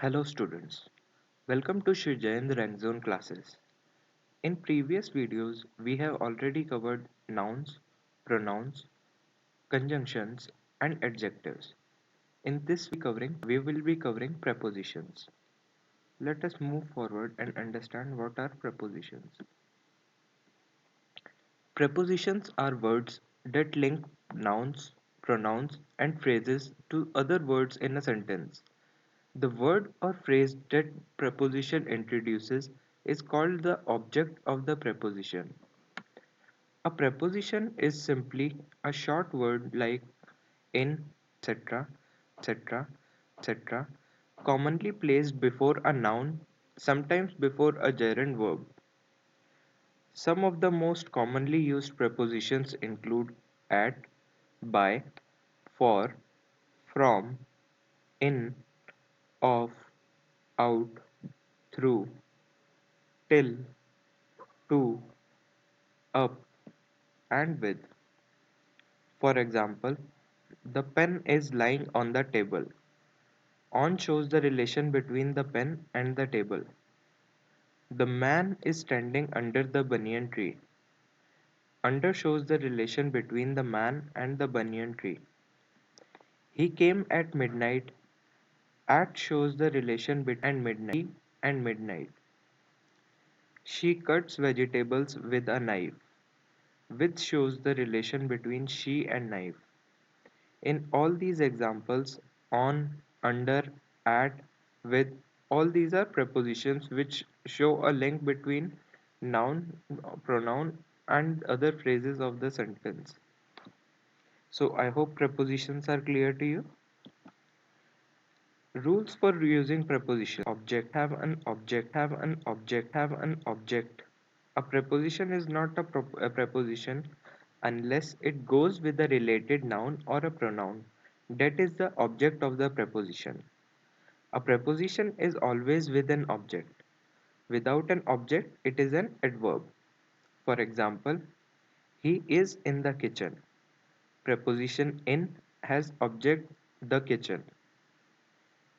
Hello students, welcome to Shri Jayendra Rank Zone classes. In previous videos, we have already covered nouns, pronouns, conjunctions and adjectives. In this we will be covering prepositions. Let us move forward and understand what are prepositions. Prepositions are words that link nouns, pronouns and phrases to other words in a sentence. The word or phrase that preposition introduces is called the object of the preposition. A preposition is simply a short word like in, etc., etc., etc., commonly placed before a noun, sometimes before a gerund verb. Some of the most commonly used prepositions include at, by, for, from, in, of, out, through, till, to, up, and with. For example, the pen is lying on the table. On shows the relation between the pen and the table. The man is standing under the banyan tree. Under shows the relation between the man and the banyan tree. He came at midnight. At shows the relation between midnight and midnight. She cuts vegetables with a knife. With shows the relation between she and knife. In all these examples, on, under, at, with, all these are prepositions which show a link between noun, pronoun, and other phrases of the sentence. So I hope prepositions are clear to you. Rules for using prepositions. Have an object. A preposition is not a preposition unless it goes with a related noun or a pronoun that is the object of the preposition. A preposition is always with an object. Without an object, it is an adverb. For example, he is in the kitchen. Preposition in has object the kitchen.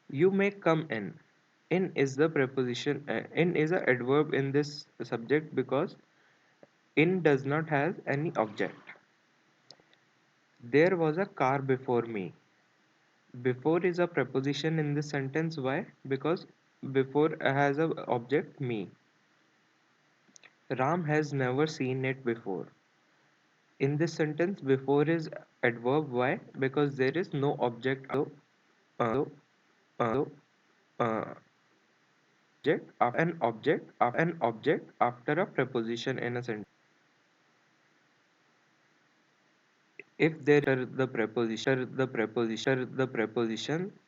You may come in. In is a adverb in this subject because in does not have any object. There was a car before me. Before is a preposition in this sentence. Why? Because before has a object me. Ram has never seen it before. In this sentence, before is adverb. Why? Because there is no object. Uh, uh, an object after a preposition in a sentence. If there the preposition,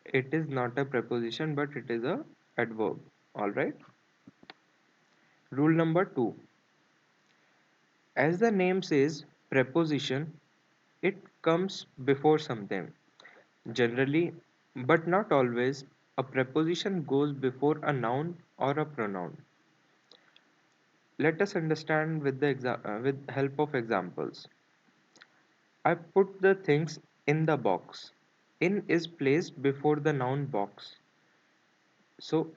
it is not a preposition but it is a adverb. All right. Rule number 2. As the name says, preposition, it comes before something. Generally, but not always, a preposition goes before a noun or a pronoun. Let us understand with with help of examples. I put the things in the box. In is placed before the noun box. So,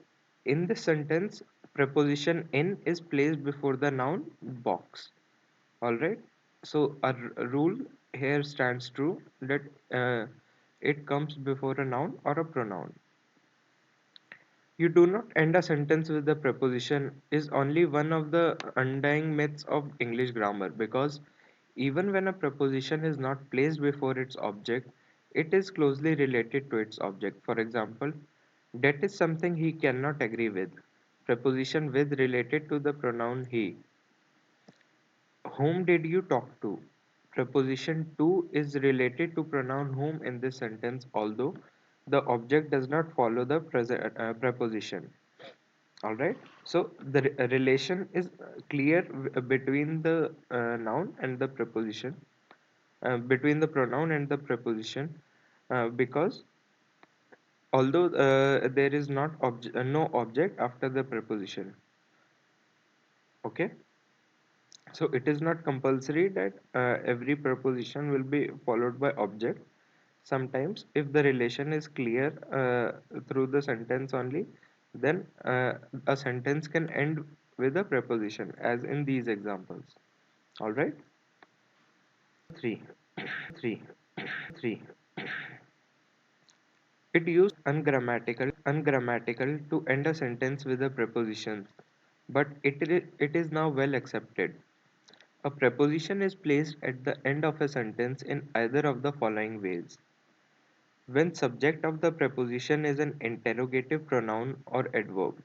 in this sentence, preposition in is placed before the noun box. Alright? So, a rule here stands true that it comes before a noun or a pronoun. You do not end a sentence with the preposition is only one of the undying myths of English grammar because even when a preposition is not placed before its object, it is closely related to its object. For example, that is something he cannot agree with. Preposition with related to the pronoun he. Whom did you talk to? Preposition to is related to pronoun whom in this sentence, although the object does not follow the preposition. Alright, so the relation is clear between the noun and the preposition, between the pronoun and the preposition, because although there is no object after the preposition. Okay. So it is not compulsory that every preposition will be followed by object. Sometimes, if the relation is clear through the sentence only, then a sentence can end with a preposition, as in these examples. All right. 3. It used ungrammatical to end a sentence with a preposition, but it is now well accepted. A preposition is placed at the end of a sentence in either of the following ways. When subject of the preposition is an interrogative pronoun or adverb,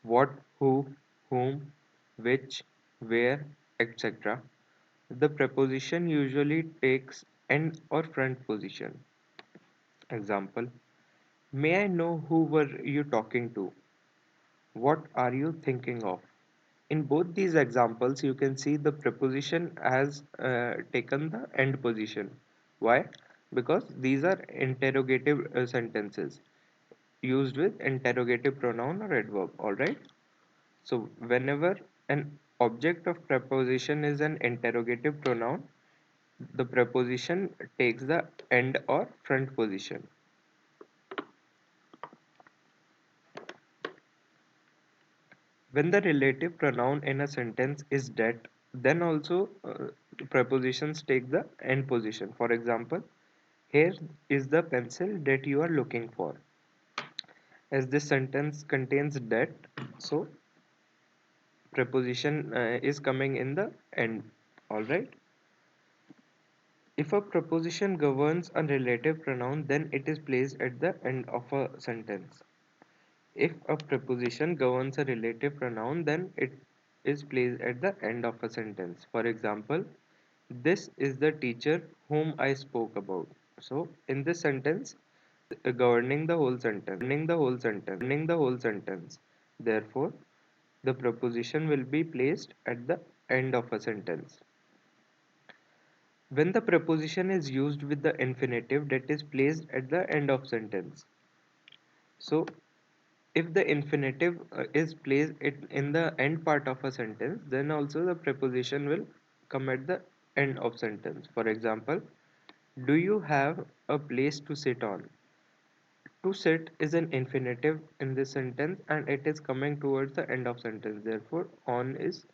what, who, whom, which, where, etc., the preposition usually takes end or front position. Example: May I know who were you talking to? What are you thinking of? In both these examples, you can see the preposition has taken the end position. Why? Because these are interrogative sentences used with interrogative pronoun or adverb. Alright? So, whenever an object of preposition is an interrogative pronoun, the preposition takes the end or front position. When the relative pronoun in a sentence is that, then also prepositions take the end position. For example, here is the pencil that you are looking for. As this sentence contains that, so preposition is coming in the end. All right. If a preposition governs a relative pronoun, then it is placed at the end of a sentence. If a preposition governs a relative pronoun, then it is placed at the end of a sentence. For example, this is the teacher whom I spoke about. So, in this sentence, governing the whole sentence. Therefore, the preposition will be placed at the end of a sentence. When the preposition is used with the infinitive, that is placed at the end of sentence. So, if the infinitive is placed in the end part of a sentence, then also the preposition will come at the end of sentence. For example, do you have a place to sit on? To sit is an infinitive in this sentence and it is coming towards the end of sentence. Therefore, on is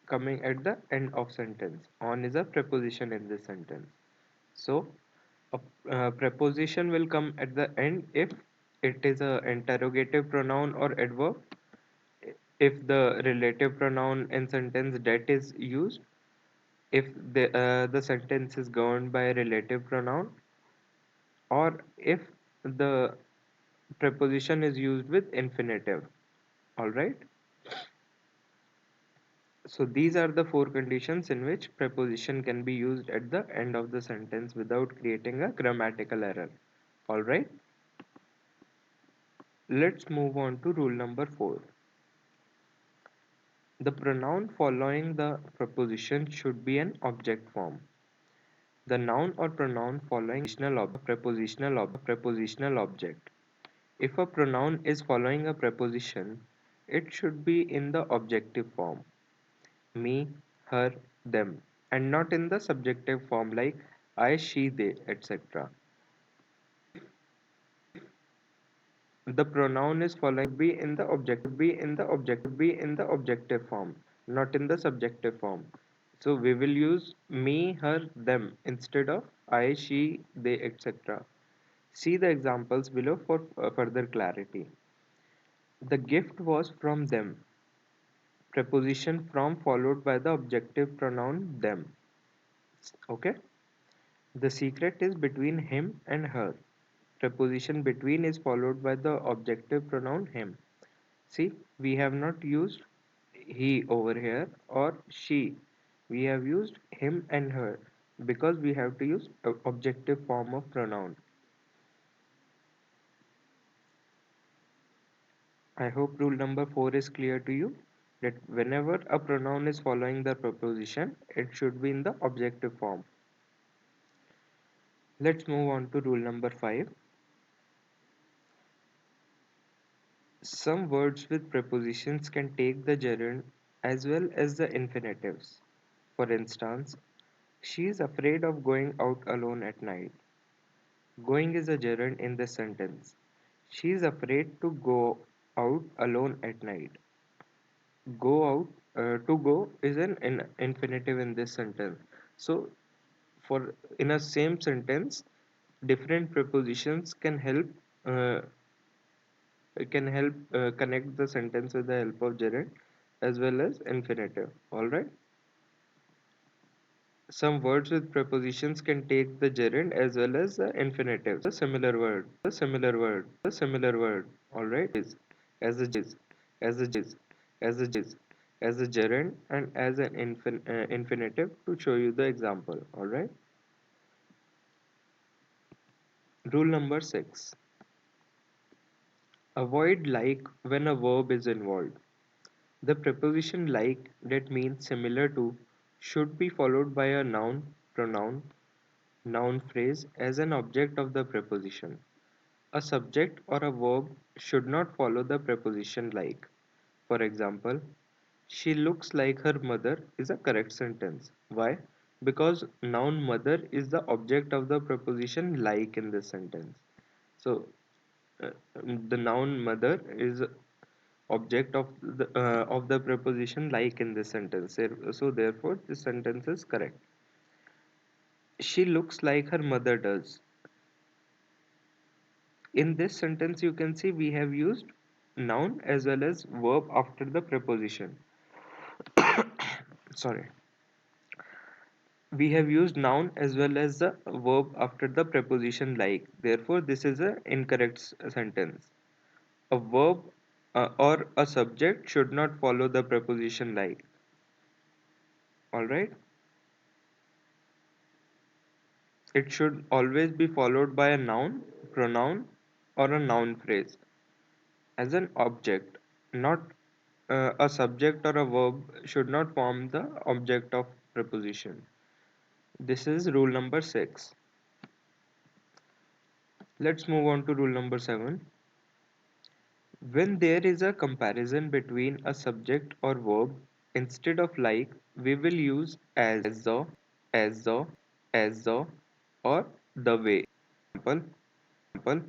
coming at the end of sentence. On is a preposition in this sentence. So, a preposition will come at the end if it is a interrogative pronoun or adverb, if the relative pronoun in sentence that is used, if the sentence is governed by a relative pronoun, or if the preposition is used with infinitive. All right. So these are the four conditions in which preposition can be used at the end of the sentence without creating a grammatical error. All right. Let's move on to rule number 4. The pronoun following the preposition should be an object form. The noun or pronoun following prepositional object. If a pronoun is following a preposition, it should be in the objective form. Me, her, them, and not in the subjective form like I, she, they, etc. The pronoun is following be in the objective form, not in the subjective form. So we will use me, her, them instead of I, she, they, etc. See the examples below for further clarity. The gift was from them. Preposition from followed by the objective pronoun them. Okay. The secret is between him and her. Preposition between is followed by the objective pronoun him. See, we have not used he over here or she. We have used him and her because we have to use objective form of pronoun. I hope rule number 4 is clear to you, that whenever a pronoun is following the preposition, it should be in the objective form. Let's move on to rule number 5. Some words with prepositions can take the gerund as well as the infinitives. For instance, she is afraid of going out alone at night. Going is a gerund in this sentence. She is afraid to go out alone at night. Go out, to go is an infinitive in this sentence. So, for in a same sentence, different prepositions uh, can help connect the sentence with the help of gerund as well as infinitive. All right. Some words with prepositions can take the gerund as well as the infinitive. Similar word, the similar word. All right, is as a gerund and as an infinitive to show you the example. All right. Rule number 6. Avoid like when a verb is involved. The preposition like that means similar to should be followed by a noun phrase as an object of the preposition. A subject or a verb should not follow the preposition like. For example, she looks like her mother is a correct sentence. Why? Because noun mother is the object of the preposition like in this sentence. So the noun mother is object of the preposition like in this sentence. So therefore this sentence is correct. She looks like her mother does. In this sentence you can see we have used noun as well as verb after the preposition. Sorry. We have used noun as well as the verb after the preposition like. Therefore this is an incorrect sentence. A verb or a subject should not follow the preposition like. All right. It should always be followed by a noun, pronoun, or a noun phrase as an object, not a subject or a verb should not form the object of preposition. This is rule number 6. Let's move on to rule number 7. When there is a comparison between a subject or verb, instead of like, we will use as the, as the, or the way. Example,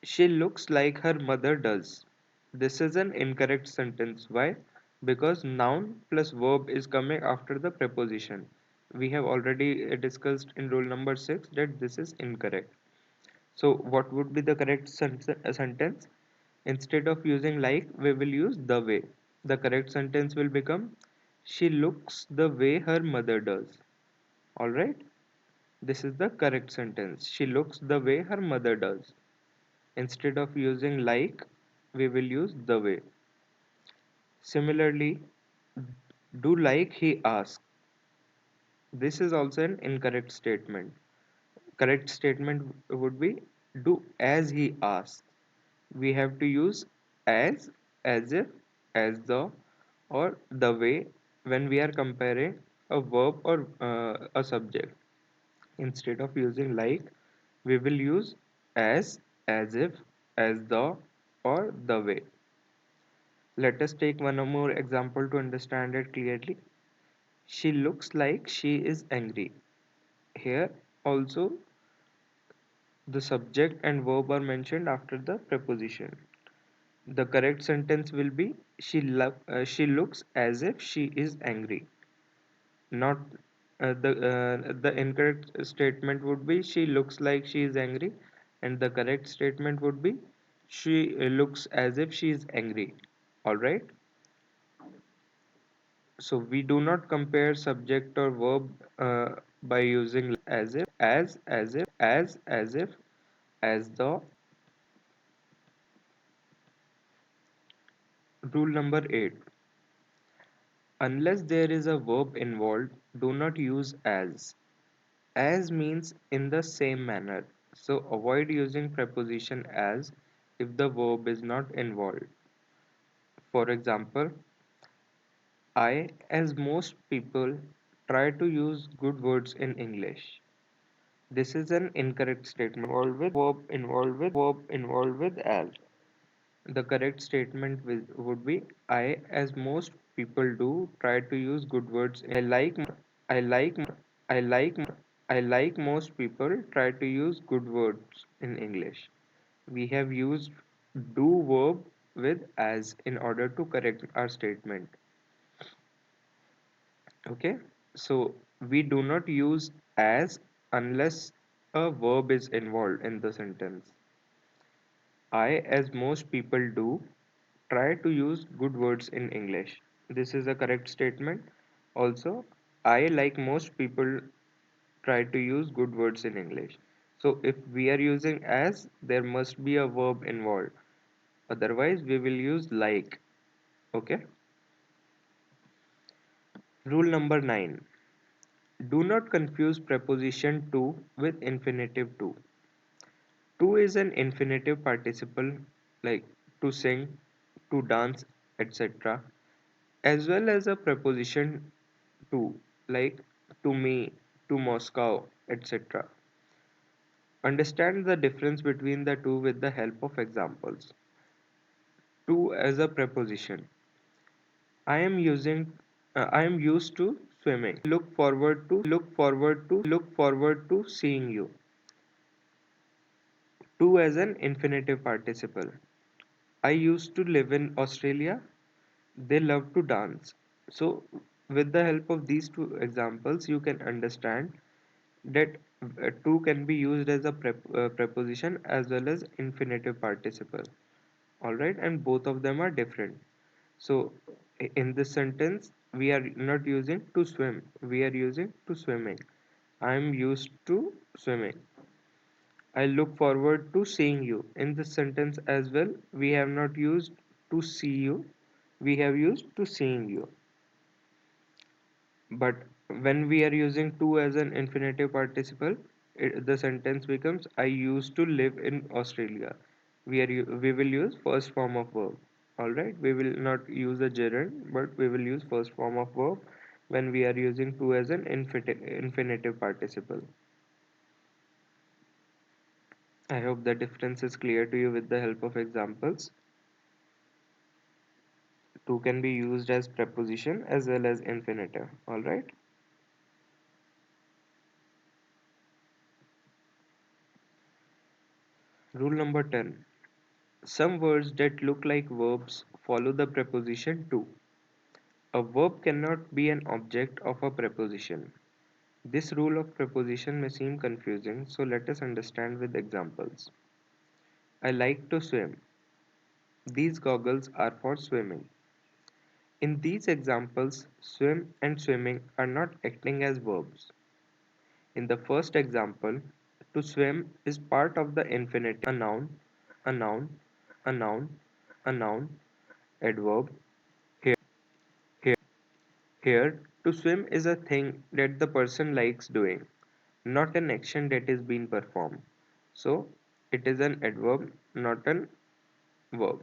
she looks like her mother does. This is an incorrect sentence. Why? Because noun plus verb is coming after the preposition. We have already discussed in rule number 6 that this is incorrect. So, what would be the correct sentence? Instead of using like, we will use the way. The correct sentence will become she looks the way her mother does. Alright? This is the correct sentence. She looks the way her mother does. Instead of using like, we will use the way. Similarly, do like he asks. This is also an incorrect statement. Correct statement would be do as he asks. We have to use as if, as the, or the way when we are comparing a verb or a subject. Instead of using like, we will use as if, as the, or the way. Let us take one or more example to understand it clearly. She looks like she is angry. Here also the subject and verb are mentioned after the preposition. The correct sentence will be she looks as if she is angry. Not the incorrect statement would be she looks like she is angry, and the correct statement would be she looks as if she is angry. All right. So we do not compare subject or verb by using as if, as if, as the. Rule number 8. Unless there is a verb involved, do not use as. As means in the same manner. So avoid using preposition as if the verb is not involved. For example, I, as most people, try to use good words in English. This is an incorrect statement. Verb involved with as. The correct statement would be I, as most people do, try to use good words. I like I like most people try to use good words in English. We have used do verb with as in order to correct our statement. Okay, so we do not use as unless a verb is involved in the sentence. I, as most people do, try to use good words in English. This is a correct statement. Also, I, like most people, try to use good words in English. So, if we are using as, there must be a verb involved. Otherwise, we will use like. Okay. Rule number 9. Do not confuse preposition to with infinitive to. To is an infinitive participle like to sing, to dance, etc., as well as a preposition to like to me, to Moscow, etc. Understand the difference between the two with the help of examples. To as a preposition. I am I am used to swimming. Look forward to seeing you. To as an infinitive participle. I used to live in Australia. They love to dance. So, with the help of these two examples, you can understand that to can be used as a preposition as well as infinitive participle. Alright, and both of them are different. So, in this sentence, we are not using to swim, we are using to swimming. I am used to swimming. I look forward to seeing you. In this sentence as well, we have not used to see you, we have used to seeing you. But when we are using to as an infinitive participle, the sentence becomes I used to live in Australia. We will use first form of verb. Alright, we will not use a gerund, but we will use first form of verb when we are using to as an infinitive participle. I hope the difference is clear to you with the help of examples. To can be used as preposition as well as infinitive. Alright. Rule number 10. Some words that look like verbs follow the preposition to. A verb cannot be an object of a preposition. This rule of preposition may seem confusing, so let us understand with examples. I like to swim. These goggles are for swimming. In these examples, swim and swimming are not acting as verbs. In the first example, to swim is part of the infinitive, a noun, a noun, a noun, adverb. Here, to swim is a thing that the person likes doing, not an action that is being performed. So, it is an adverb, not an verb.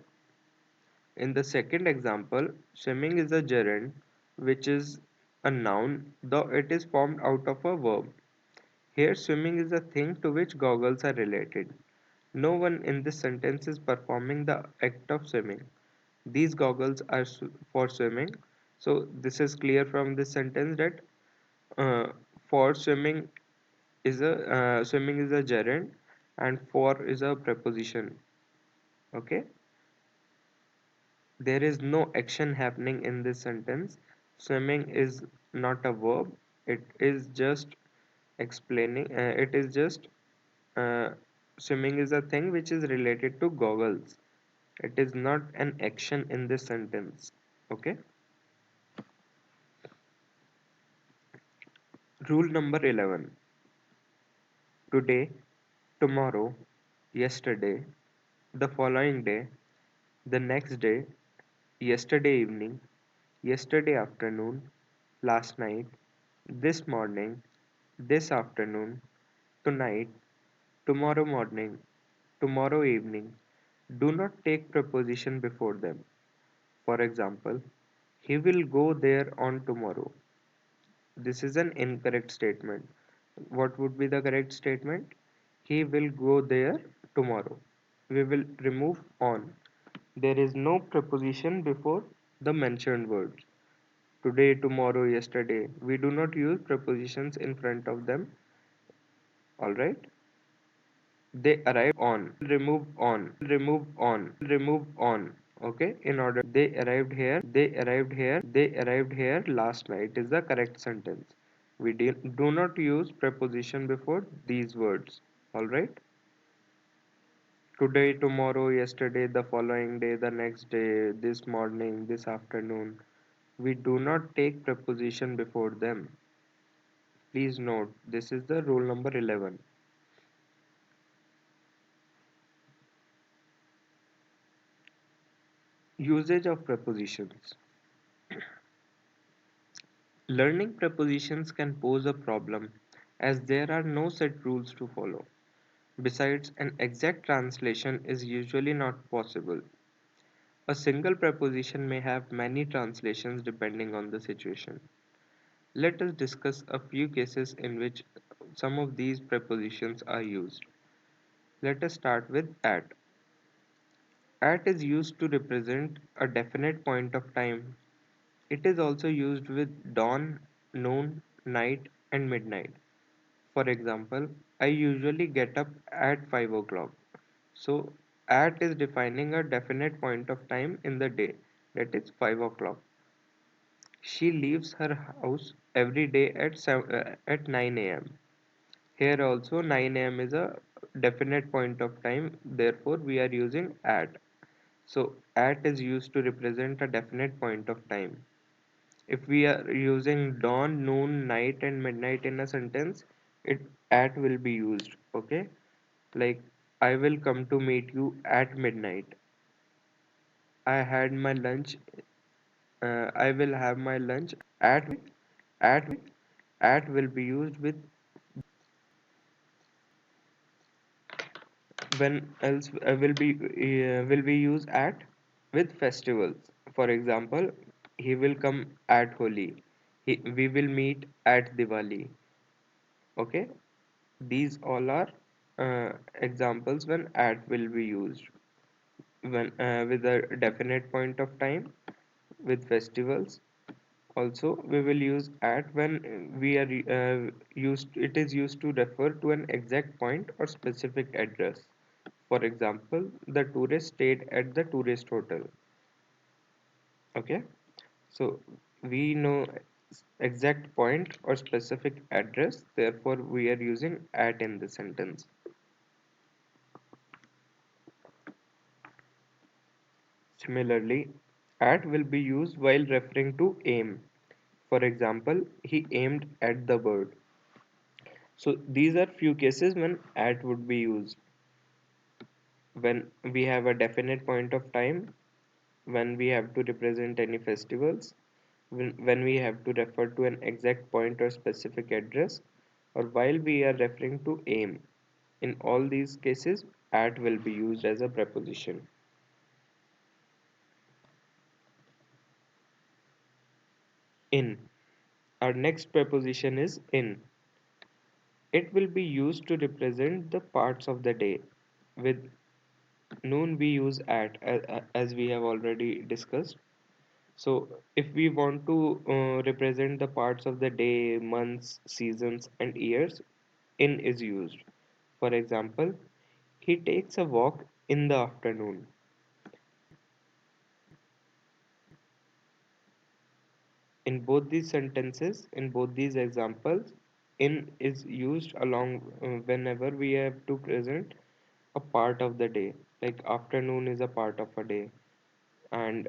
In the second example, swimming is a gerund, which is a noun, though it is formed out of a verb. Here, swimming is a thing to which goggles are related. No one in this sentence is performing the act of swimming. These goggles are for swimming. So, this is clear from this sentence that uh, for swimming is a gerund and for is a preposition. Okay, there is no action happening in this sentence. Swimming is not a verb. It is just explaining. It is just uh, swimming is a thing which is related to goggles. It is not an action in this sentence. Okay. Rule number 11. Today, tomorrow, yesterday, the following day, the next day, yesterday evening, yesterday afternoon, last night, this morning, this afternoon, tonight, tomorrow morning, tomorrow evening. Do not take preposition before them. For example, he will go there on tomorrow. This is an incorrect statement. What would be the correct statement? He will go there tomorrow. We will remove on. There is no preposition before the mentioned words. Today, tomorrow, yesterday. We do not use prepositions in front of them All right. They arrived on. Remove on. Okay. In order. They arrived here. They arrived here. They arrived here last night is the correct sentence. We do not use preposition before these words. All right. Today, tomorrow, yesterday, the following day, the next day, this morning, this afternoon. We do not take preposition before them. Please note, this is the rule number 11. Usage of prepositions. Learning prepositions can pose a problem as there are no set rules to follow. Besides, an exact translation is usually not possible. A single preposition may have many translations depending on the situation. Let us discuss a few cases in which some of these prepositions are used. Let us start with at. At is used to represent a definite point of time. It is also used with dawn, noon, night, and midnight. For example, I usually get up at 5 o'clock. So, at is defining a definite point of time in the day, that is 5 o'clock. She leaves her house every day at 9 a.m. Here also 9 a.m. is a definite point of time, therefore we are using at. So at is used to represent a definite point of time. If we are using dawn, noon, night and midnight in a sentence, it at will be used. Okay, like I will come to meet you at midnight. I had my lunch. I will have my lunch at at will be used with when else will we use at with festivals. For example, he will come at Holi. We will meet at Diwali. Okay, these all are examples when at will be used when with a definite point of time with festivals. Also, we will use at when we are used. It is used to refer to an exact point or specific address. For example, the tourist stayed at the tourist hotel. Okay, so we know exact point or specific address. Therefore, we are using at in the sentence. Similarly, at will be used while referring to aim. For example, he aimed at the bird. So these are few cases when at would be used. When we have a definite point of time, when we have to represent any festivals, when we have to refer to an exact point or specific address, or while we are referring to aim. In all these cases, at will be used as a preposition. In. Our next preposition is in. It will be used to represent the parts of the day. With noon we use at as we have already discussed. So if we want to represent the parts of the day, months, seasons and years, in is used. For example, he takes a walk in the afternoon. In both these sentences, in both these examples, in is used along whenever we have to present a part of the day. Like afternoon is a part of a day, and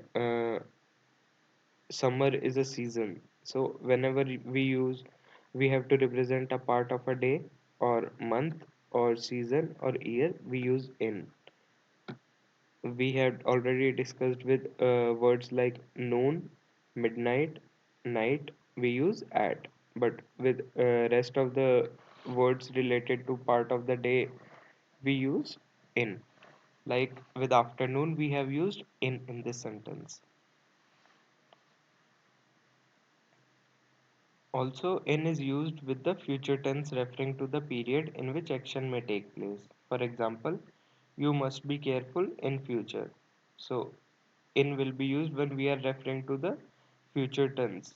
summer is a season. So whenever we have to represent a part of a day or month or season or year, we use in. We had already discussed with words like noon, midnight, night, we use at. But with rest of the words related to part of the day, we use in. Like with afternoon, we have used in this sentence. Also, in is used with the future tense referring to the period in which action may take place. For example, you must be careful in future. So, in will be used when we are referring to the future tense.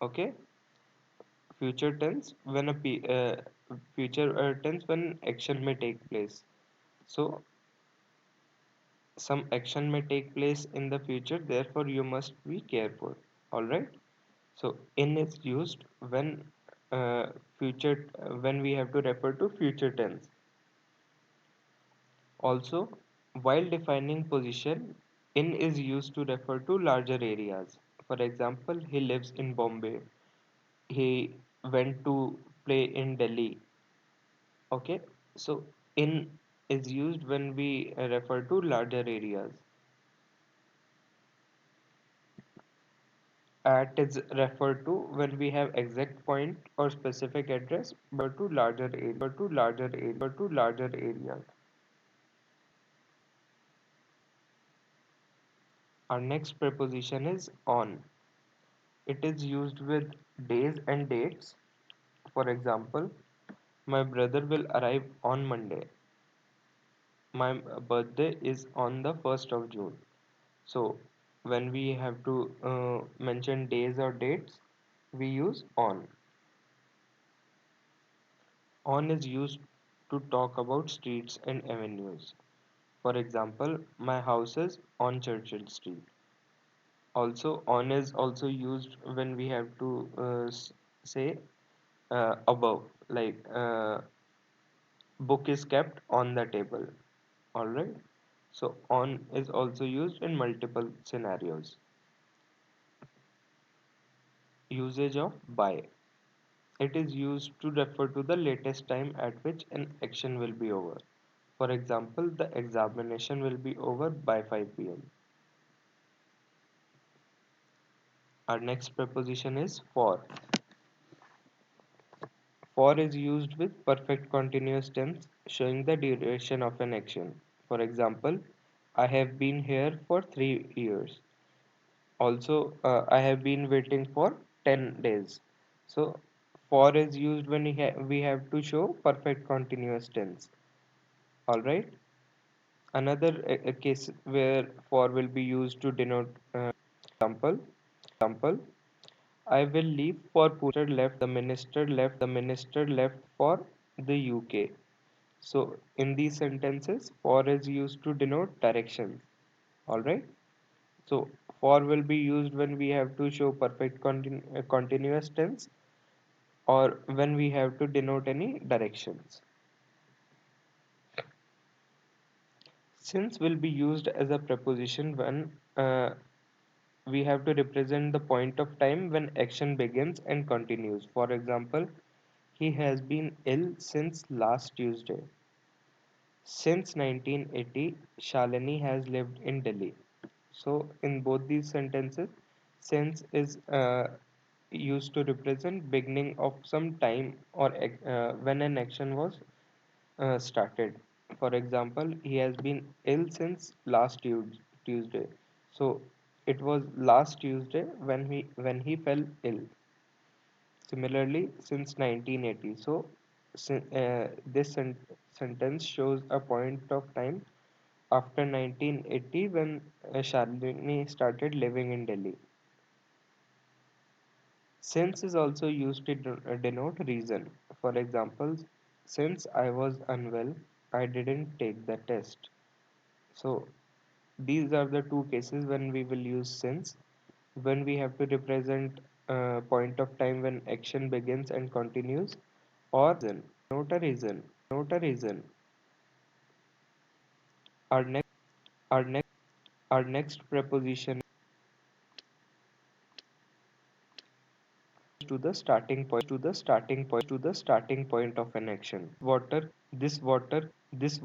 Okay, future tense when future tense when action may take place. So some action may take place in the future, therefore you must be careful. All right. So in is used when future when we have to refer to future tense. Also, while defining position, in is used to refer to larger areas. For example, he lives in Bombay. He went to play in Delhi. Okay, so in is used when we refer to larger areas. At is referred to when we have exact point or specific address, but to larger areas. Our next preposition is on. It is used with days and dates. For example, my brother will arrive on Monday. My birthday is on the 1st of June. So, when we have to mention days or dates, we use on. On is used to talk about streets and avenues. For example, my house is on Churchill Street. Also, on is also used when we have to say above, like book is kept on the table. All right. So, on is also used in multiple scenarios. Usage of by. It is used to refer to the latest time at which an action will be over. For example, the examination will be over by 5 p.m. Our next preposition is for. For is used with perfect continuous tense showing the duration of an action. For example, I have been here for 3 years. Also, I have been waiting for 10 days. So, for is used when we have to show perfect continuous tense. Alright. Another case where for will be used to denote example, I will leave for Pune. The minister left for the UK. So in these sentences, for is used to denote directions. Alright. So for will be used when we have to show perfect continuous tense or when we have to denote any directions. Since will be used as a preposition when we have to represent the point of time when action begins and continues. For example, he has been ill since last Tuesday. Since 1980, Shalini has lived in Delhi. So, in both these sentences, since is used to represent beginning of some time or when an action was started. For example, he has been ill since last Tuesday. So, it was last Tuesday when he fell ill. Similarly, since 1980. So, this sentence shows a point of time after 1980 when Shalini started living in Delhi. Since is also used to denote reason. For example, since I was unwell, I didn't take the test. So, these are the two cases when we will use since. When we have to represent a point of time when action begins and continues, or denote a reason. Our next, our next preposition to the starting point of an action. This water, this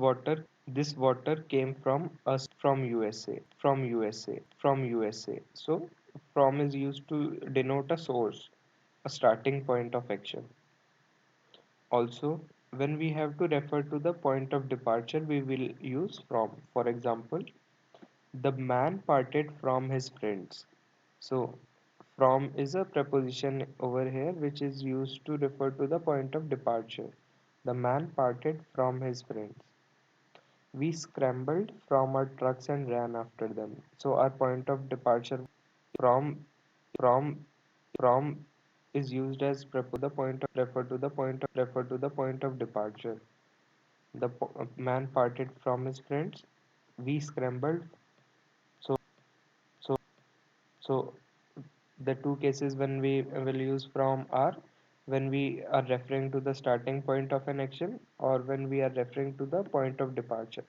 water came from us from USA. So from is used to denote a source, a starting point of action. Also, when we have to refer to the point of departure, we will use from. For example, the man parted from his friends. So, from is a preposition over here which is used to refer to the point of departure. The man parted from his friends. We scrambled from our trucks and ran after them. We scrambled from our trucks and ran after them. We scrambled from our trucks and ran after them. So, our point of departure from is from. From, from, from, from is a preposition over here which is used to refer to the point of departure. The man parted from his friends. We scrambled from our trucks and ran after them. So, our point of departure from is used as refer to the point of departure. The man parted from his friends. We scrambled. So, so the two cases when we will use from are when we are referring to the starting point of an action or when we are referring to the point of departure.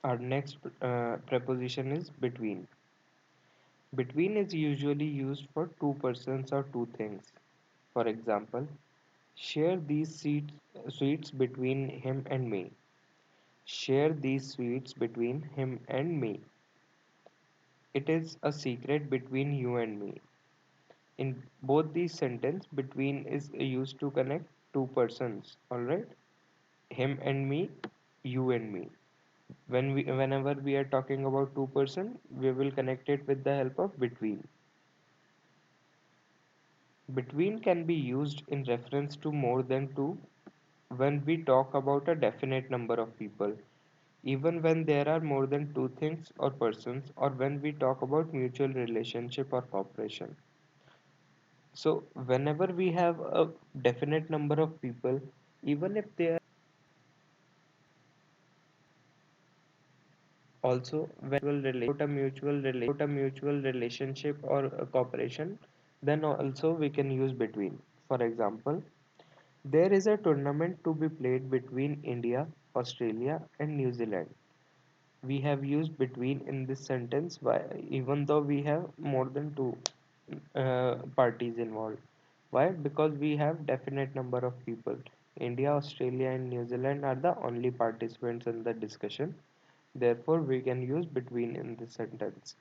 Our next preposition is between. Between is usually used for two persons or two things. For example, share these sweets between him and me. Share these sweets between him and me. It is a secret between you and me. In both these sentences, between is used to connect two persons. All right, him and me, you and me. Whenever we are talking about two person, we will connect it with the help of between. Between can be used in reference to more than two when we talk about a definite number of people, even when there are more than two things or persons, or when we talk about mutual relationship or cooperation. So, whenever we have a definite number of people, even if they are also about a mutual relationship or a cooperation, then also we can use between. For example, there is a tournament to be played between India, Australia, and New Zealand. We have used between in this sentence why, even though we have more than two parties involved. Why? Because we have definite number of people. India, Australia, and New Zealand are the only participants in the discussion. Therefore, we can use between in this sentence.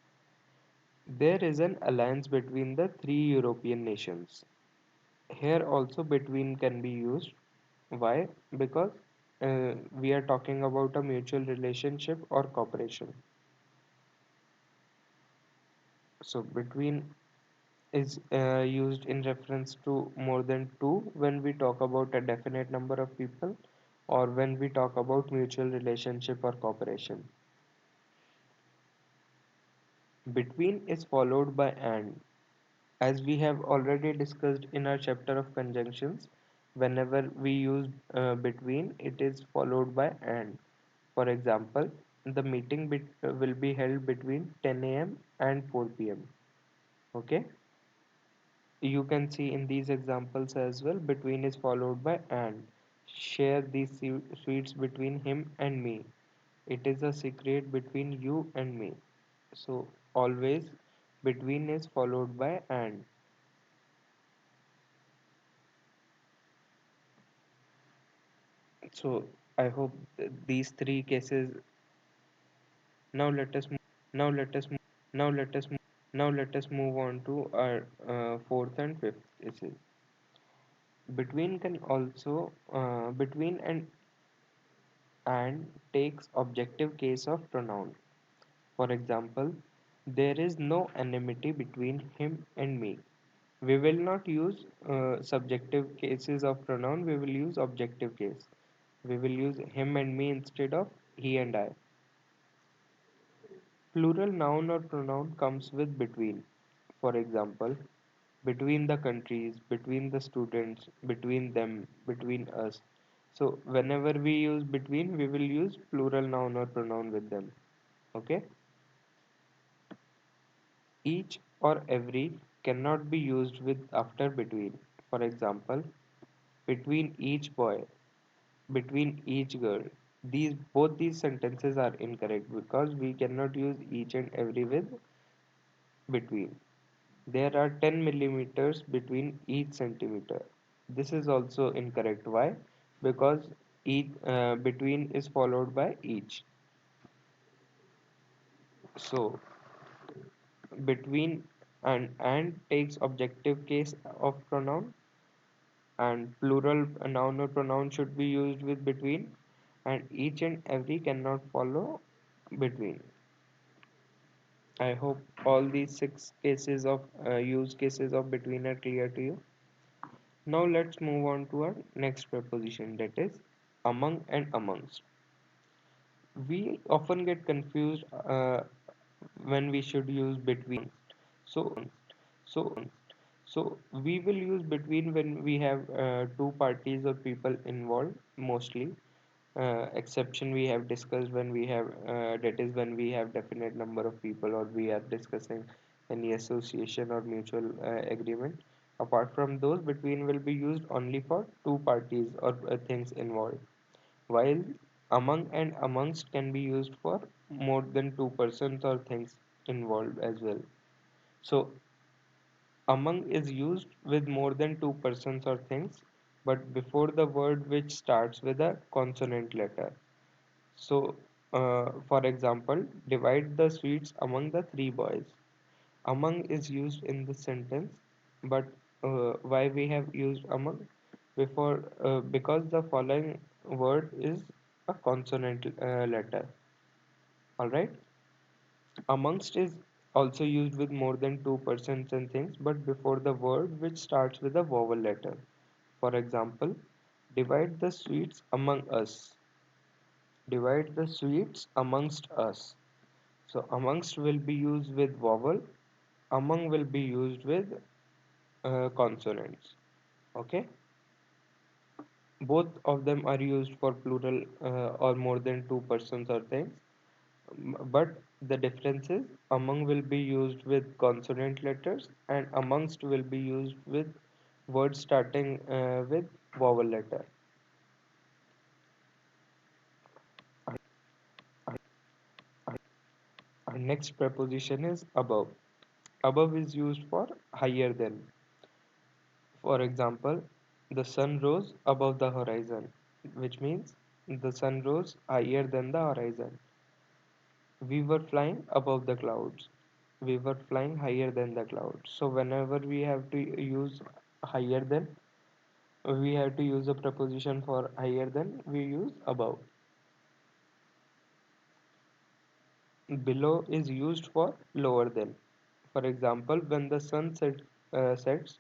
There is an alliance between the three European nations. Here also between can be used. Why? Because we are talking about a mutual relationship or cooperation. So between is used in reference to more than two when we talk about a definite number of people or when we talk about mutual relationship or cooperation. Between is followed by and. As we have already discussed in our chapter of conjunctions, whenever we use between, it is followed by and. For example, the meeting will be held between 10 a.m. and 4 p.m. Okay, you can see in these examples as well, between is followed by and. Share these sweets between him and me. It is a secret between you and me. So, always between is followed by and. So I hope these three cases. Now let us now let us now let us now let us move on to our fourth and fifth cases. Between can also between and takes objective case of pronoun. For example, there is no enmity between him and me. We will not use subjective cases of pronoun. We will use objective case. We will use him and me instead of he and I. Plural noun or pronoun comes with between. For example, between the countries, between the students, between them, between us. So whenever we use between, we will use plural noun or pronoun with them. Okay? Each or every cannot be used with after between. For example, between each boy, between each girl. These sentences are incorrect because we cannot use each and every with between. There are 10 millimeters between each centimeter. This is also incorrect. Why? Because each between is followed by each. So between and takes objective case of pronoun, and plural noun or pronoun should be used with between, and each and every cannot follow between. I hope all these six cases of use cases of between are clear to you. Now let's move on to our next preposition, that is among and amongst. We often get confused when we should use between. So, so, so we will use between when we have two parties or people involved mostly. Exception we have discussed when we have that is when we have definite number of people or we are discussing any association or mutual agreement. Apart from those, between will be used only for two parties or things involved, while among and amongst can be used for more than two persons or things involved as well. So among is used with more than two persons or things, but before the word which starts with a consonant letter. So, for example, divide the sweets among the three boys. Among is used in the sentence, but why we have used among before? Because the following word is a consonant letter. All right. Amongst is also used with more than two persons and things, but before the word which starts with a vowel letter. For example, divide the sweets among us. Divide the sweets amongst us. So amongst will be used with vowel, among will be used with consonants. Okay, both of them are used for plural or more than two persons or things. But the difference is among will be used with consonant letters and amongst will be used with words starting with vowel letter. Our next preposition is above. Above is used for higher than. For example, the sun rose above the horizon, which means the sun rose higher than the horizon. We were flying above the clouds. We were flying higher than the clouds. So whenever we have to use higher than, we have to use a preposition for higher than, we use above. Below is used for lower than. For example, when the sets,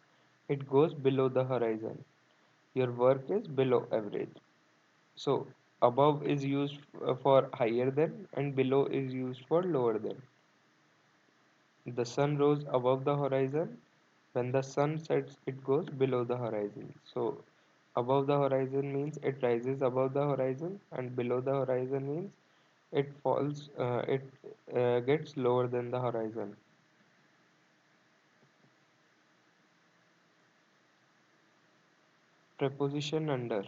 it goes below the horizon. Your work is below average. So above is used for higher than and below is used for lower than. The sun rose above the horizon. When the sun sets, it goes below the horizon. So above the horizon means it rises above the horizon, and below the horizon means it gets lower than the horizon. Preposition under.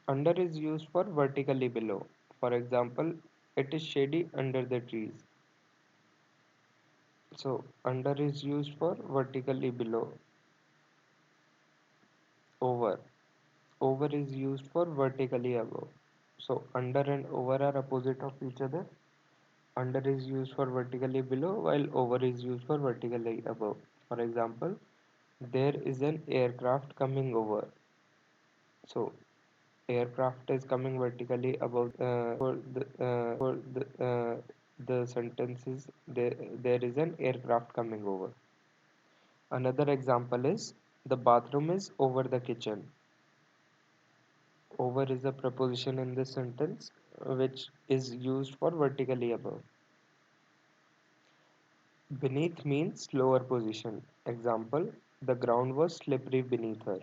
Under is used for vertically below. For example, it is shady under the trees. So under is used for vertically below. Over. Over is used for vertically above. So under and over are opposite of each other. Under is used for vertically below while over is used for vertically above. For example, there is an aircraft coming over. So aircraft is coming vertically above the sentence is there is an aircraft coming over. Another example is the bathroom is over the kitchen. Over is a preposition in this sentence which is used for vertically above. Beneath means lower position. Example, the ground was slippery beneath her.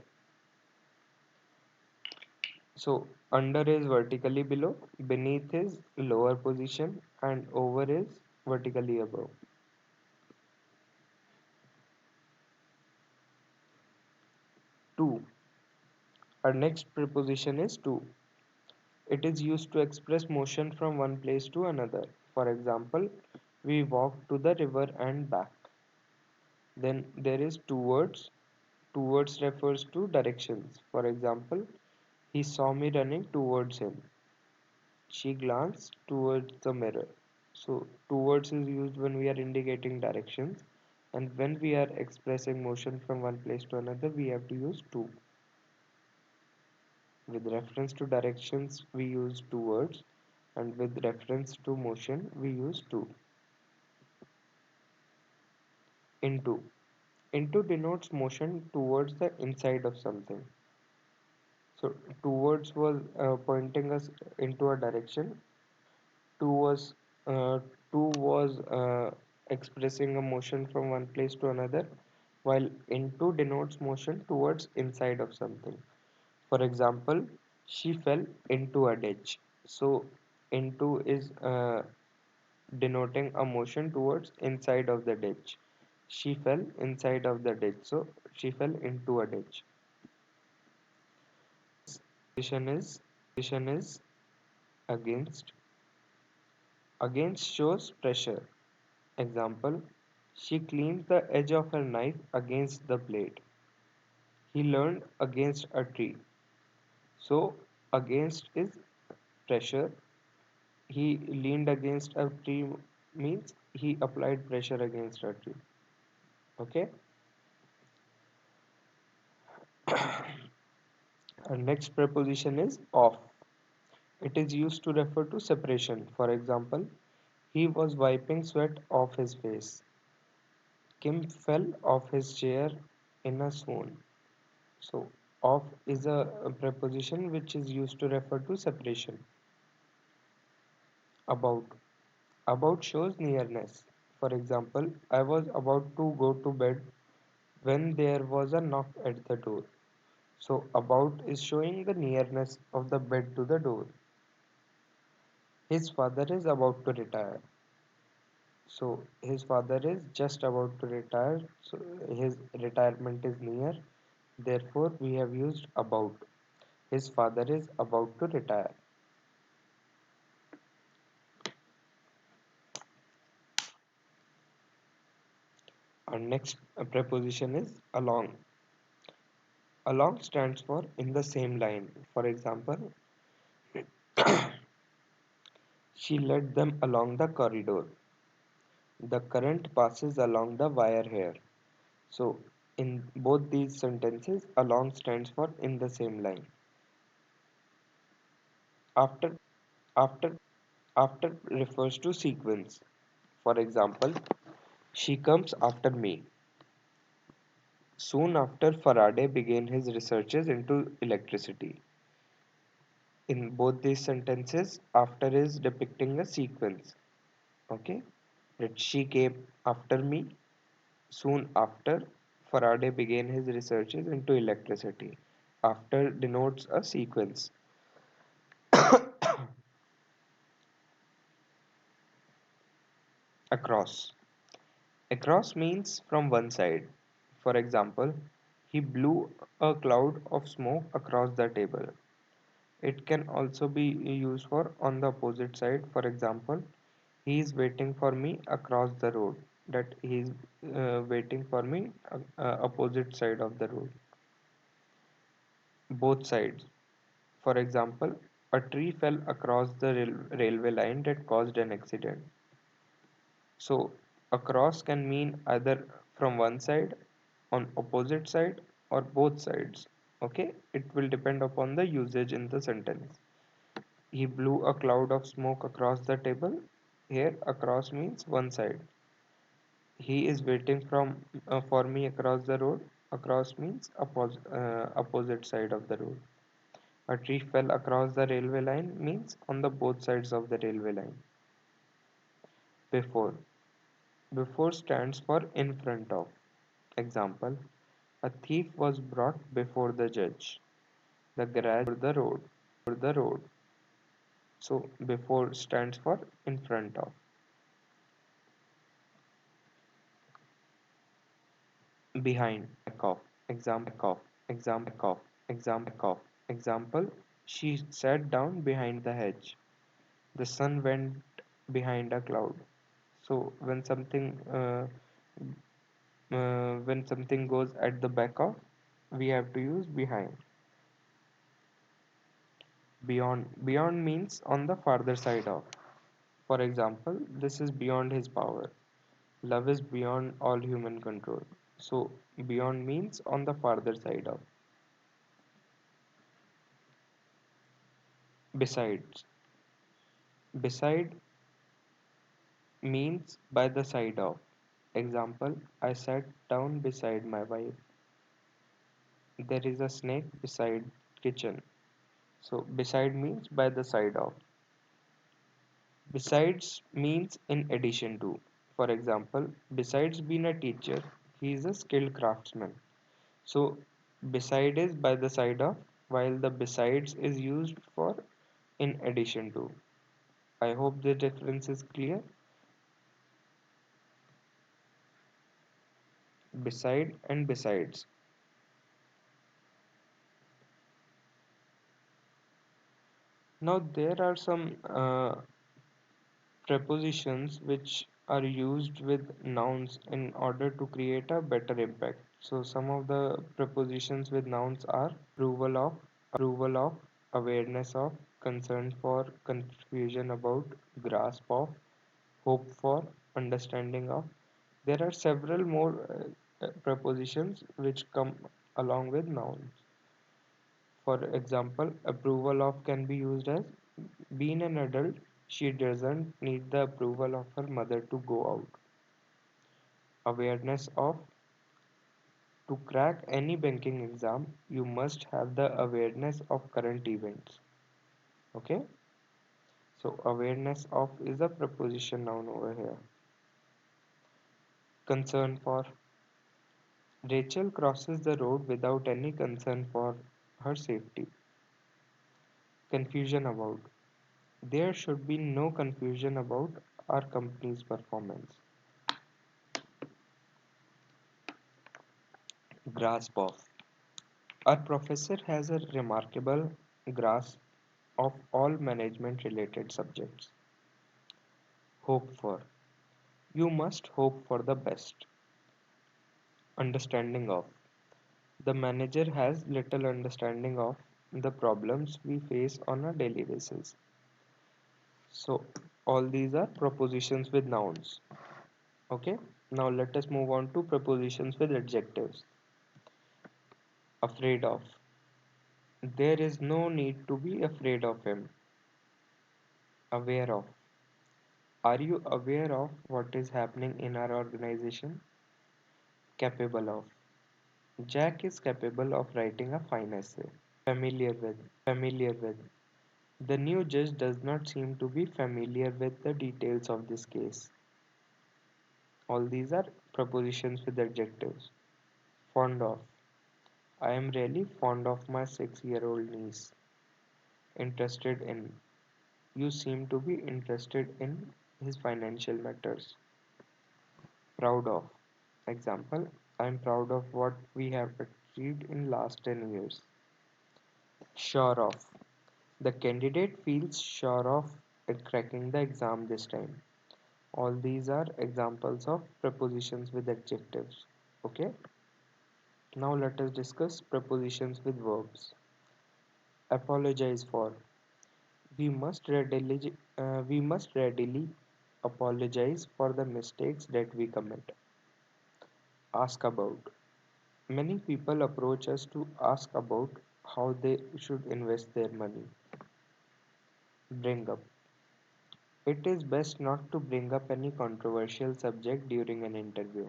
So under is vertically below, beneath is lower position, and over is vertically above. To. Our next preposition is to. It is used to express motion from one place to another. For example, we walked to the river and back. Then there is towards. Towards refers to directions. For example, he saw me running towards him. She glanced towards the mirror. So, towards is used when we are indicating directions, and when we are expressing motion from one place to another, we have to use to. With reference to directions, we use towards, and with reference to motion, we use to. Into. Into denotes motion towards the inside of something. So, towards was pointing us into a direction. To was To was expressing a motion from one place to another, while into denotes motion towards inside of something. For example, she fell into a ditch. So into is denoting a motion towards inside of the ditch. She fell inside of the ditch, so she fell into a ditch. Preposition is against. Against shows pressure. Example, she cleans the edge of her knife against the blade. He leaned against a tree. So, against is pressure. He leaned against a tree means he applied pressure against a tree. Okay. Our next preposition is off. It is used to refer to separation. For example, he was wiping sweat off his face. Kim fell off his chair in a swoon. So, off is a preposition which is used to refer to separation. About. About shows nearness. For example, I was about to go to bed when there was a knock at the door. So, about is showing the nearness of the bed to the door. His father is about to retire. So, his father is just about to retire. So, his retirement is near. Therefore, we have used about. His father is about to retire. Our next preposition is along. Along stands for in the same line. For example, she led them along the corridor. The current passes along the wire here. So, in both these sentences, along stands for in the same line. After, after, after refers to sequence. For example, she comes after me. Soon after Faraday began his researches into electricity. In both these sentences, after is depicting a sequence. Okay, that she came after me. Soon after, Faraday began his researches into electricity. After denotes a sequence. Across. Across means from one side. For example, he blew a cloud of smoke across the table. It can also be used for on the opposite side. For example, he is waiting for me across the road. That he is waiting for me opposite side of the road. Both sides. For example, a tree fell across the railway line that caused an accident. So, across can mean either from one side, on opposite side, or both sides. Okay, it will depend upon the usage in the sentence. He blew a cloud of smoke across the table. Here, across means one side. He is waiting for me across the road. Across means opposite side of the road. A tree fell across the railway line means on the both sides of the railway line. Before. Before stands for in front of. Example, a thief was brought before the judge. The garage before the road. So before stands for in front of. Behind, back of. Example, she sat down behind the hedge. The sun went behind a cloud. So when something goes at the back of, we have to use behind. Beyond means on the farther side of. For example, this is beyond his power. Love is beyond all human control. So beyond means on the farther side of. Besides. Beside means by the side of. Example, I sat down beside my wife. There is a snake beside kitchen. So beside means by the side of. Besides means in addition to. For example, besides being a teacher, he is a skilled craftsman. So, beside is by the side of, while the besides is used for in addition to. I hope the difference is clear. Beside and besides. Now, there are some prepositions which are used with nouns in order to create a better impact. So some of the prepositions with nouns are approval of, awareness of, concern for, confusion about, grasp of, hope for, understanding of. There are several more prepositions which come along with nouns. For example, approval of can be used as being an adult, she doesn't need the approval of her mother to go out. Awareness of, to crack any banking exam, you must have the awareness of current events. Okay? So, awareness of is a preposition noun over here. Concern for, Rachel crosses the road without any concern for her safety. Confusion about, there should be no confusion about our company's performance. Grasp of, our professor has a remarkable grasp of all management related subjects. Hope for, you must hope for the best. Understanding of, the manager has little understanding of the problems we face on a daily basis. So, all these are prepositions with nouns. Okay, now let us move on to prepositions with adjectives. Afraid of, there is no need to be afraid of him. Aware of, are you aware of what is happening in our organization? Capable of, Jack is capable of writing a fine essay. Familiar with, the new judge does not seem to be familiar with the details of this case. All these are prepositions with adjectives. Fond of, I am really fond of my 6-year-old niece. Interested in, you seem to be interested in his financial matters. Proud of, example, I am proud of what we have achieved in last 10 years. Sure of, the candidate feels sure of cracking the exam this time. All these are examples of prepositions with adjectives. Okay, now let us discuss prepositions with verbs. Apologize for, we must readily apologize for the mistakes that we commit. Ask about, many people approach us to ask about how they should invest their money. Bring up, it is best not to bring up any controversial subject during an interview.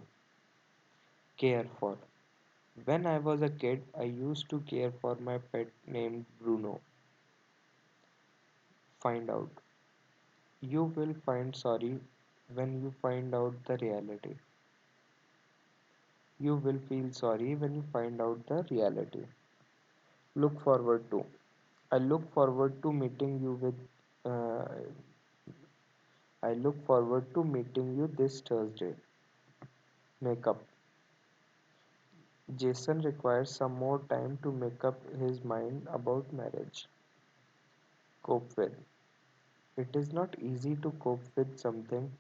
Care for, when I was a kid, I used to care for my pet named Bruno. Find out, you will find sorry when you find out the reality. You will feel sorry when you find out the reality. Look forward to, I look forward to meeting you with uh, I look forward to meeting you this Thursday. Make up, Jason requires some more time to make up his mind about marriage. Cope with, it is not easy to cope with something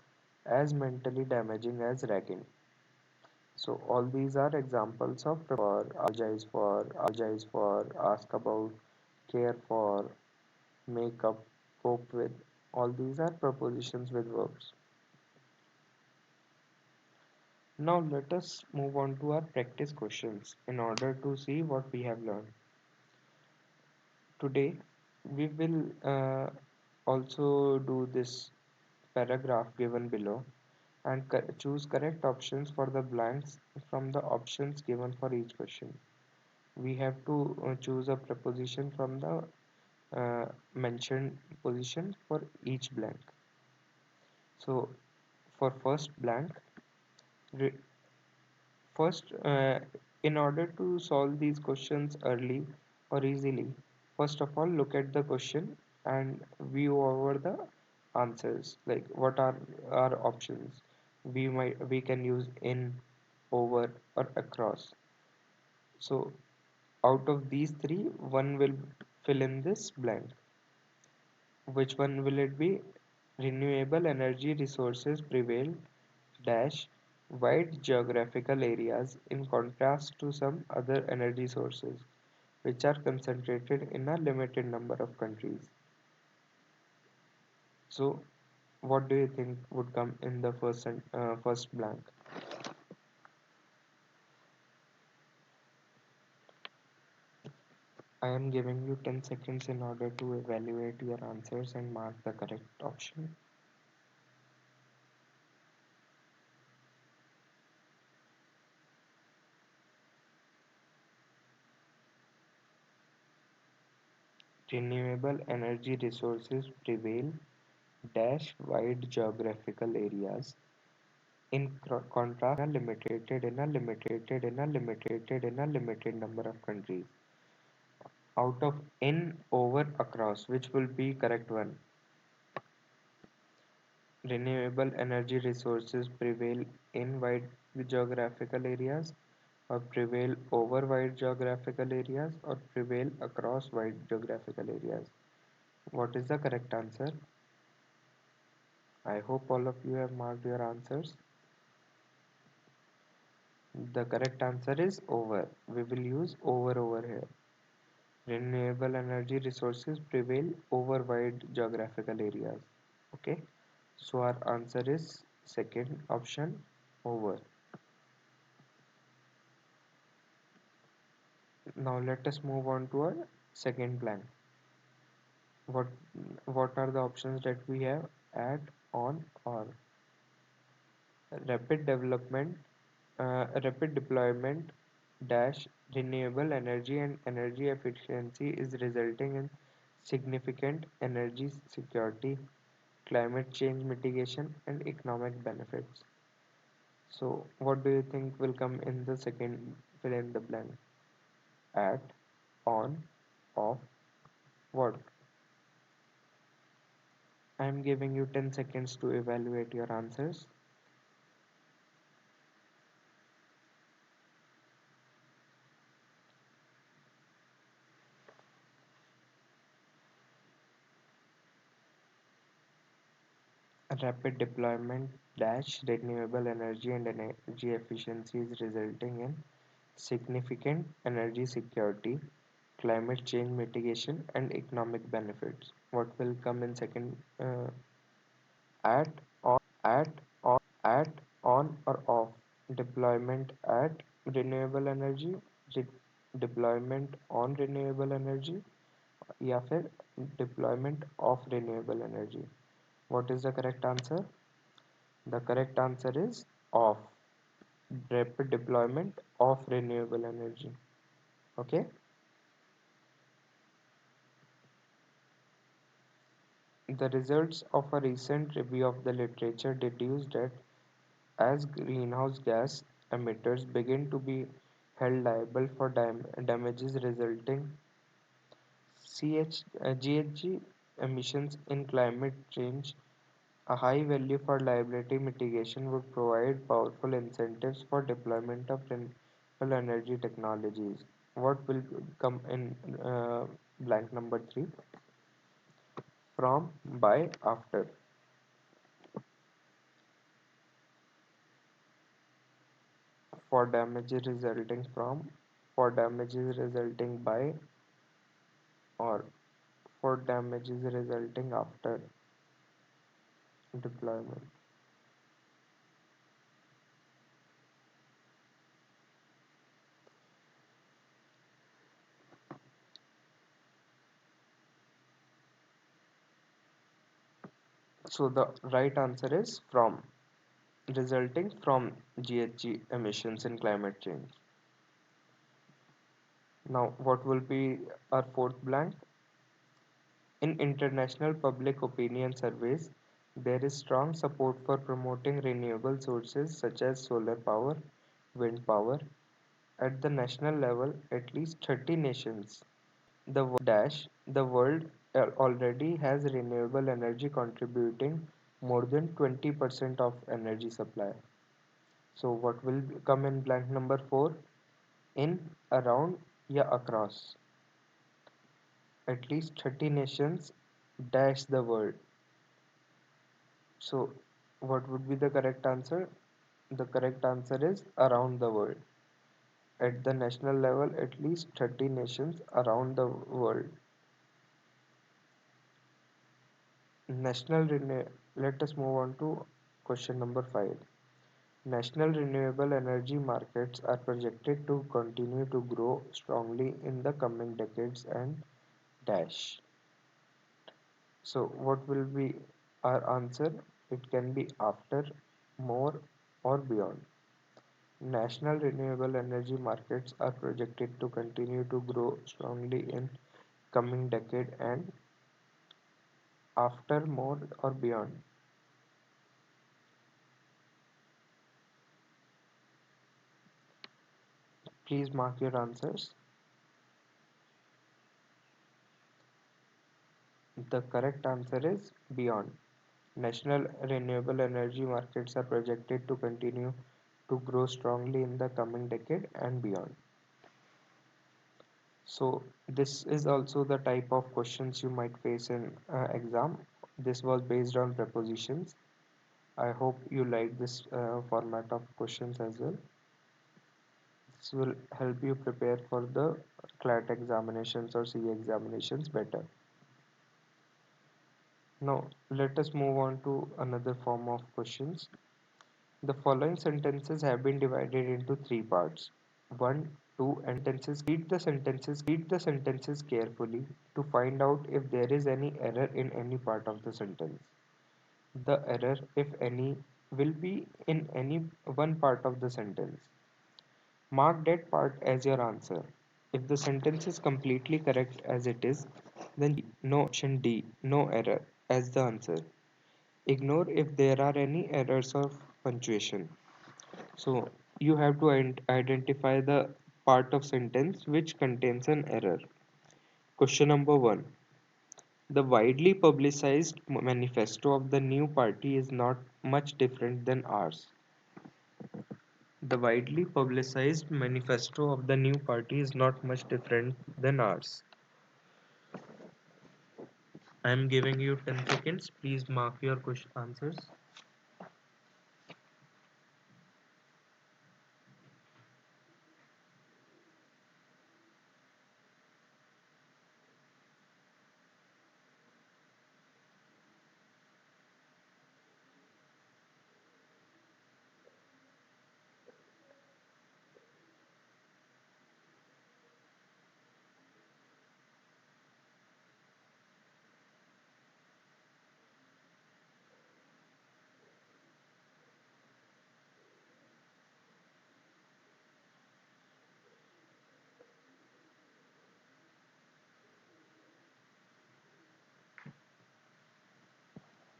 as mentally damaging as ragging. So all these are examples of apologize for, ask about, care for, make up, cope with. All these are prepositions with verbs. Now let us move on to our practice questions in order to see what we have learned. Today we will also do this paragraph given below and choose correct options for the blanks from the options given for each question. We have to choose a preposition from the mentioned position for each blank. So for first blank, re- first, in order to solve these questions early or easily, first of all, look at the question and view over the answers. Like what are our options? We can use in, over, or across. So out of these three, one will fill in this blank. Which one will it be? Renewable energy resources prevail dash wide geographical areas in contrast to some other energy sources which are concentrated in a limited number of countries. So what do you think would come in the first blank? I am giving you 10 seconds in order to evaluate your answers and mark the correct option. Renewable energy resources prevail dash wide geographical areas in contrast in a limited number of countries. Out of in, over, across, which will be correct one? Renewable energy resources prevail in wide geographical areas, or prevail over wide geographical areas, or prevail across wide geographical areas. What is the correct answer? I hope all of you have marked your answers. The correct answer is over. We will use over here. Renewable energy resources prevail over wide geographical areas. Okay, so our answer is second option, over. Now let us move on to our second blank. What what are the options that we have? Add, on, or. Rapid development, rapid deployment dash renewable energy and energy efficiency is resulting in significant energy security, climate change mitigation, and economic benefits. So, what do you think will come in the second fill in the blank? At, on, off, what? I am giving you 10 seconds to evaluate your answers. Rapid deployment dash renewable energy and energy efficiency is resulting in significant energy security, climate change mitigation, and economic benefits. What will come in second? At, on, or off? Deployment at renewable energy, re- deployment on renewable energy, या फिर deployment of renewable energy. What is the correct answer? The correct answer is off. Rapid deployment of renewable energy. Okay. The results of a recent review of the literature deduced that as greenhouse gas emitters begin to be held liable for damages resulting GHG emissions in climate change, a high value for liability mitigation would provide powerful incentives for deployment of renewable energy technologies. What will come in blank number 3? From, by, after. For damages resulting from, for damages resulting by, or for damages resulting after deployment. So the right answer is from, resulting from GHG emissions in climate change. Now, what will be our fourth blank? In international public opinion surveys, There is strong support for promoting renewable sources such as solar power, wind power. At the national level, at least 30 nations. The world already has renewable energy contributing more than 20% of energy supply. So what will come in blank number 4? In, around, या across. At least 30 nations dash the world. So what would be the correct answer? The correct answer is around the world. At the national level, at least 30 nations around the world. National Renew. Let us move on to question number 5. National renewable energy markets are projected to continue to grow strongly in the coming decades and dash. So what will be our answer? It can be after, more, or beyond. National renewable energy markets are projected to continue to grow strongly in coming decade and after, more, or beyond. Please mark your answers. The correct answer is beyond. National renewable energy markets are projected to continue to grow strongly in the coming decade and beyond. So this is also the type of questions you might face in exam. This was based on prepositions. I hope you like this format of questions as well. This will help you prepare for the CLAT examinations or CA examinations better. Now let us move on to another form of questions. The following sentences have been divided into three parts. 1, 2, and 3. Read the sentences carefully to find out if there is any error in any part of the sentence. The error, if any, will be in any one part of the sentence. Mark that part as your answer. If the sentence is completely correct as it is, then choose no option D, no error, as the answer. Ignore if there are any errors of punctuation. So you have to identify the part of sentence which contains an error. Question number 1. The widely publicized manifesto of the new party is not much different than ours. The widely publicized manifesto of the new party is not much different than ours. I am giving you 10 seconds. Please mark your question answers.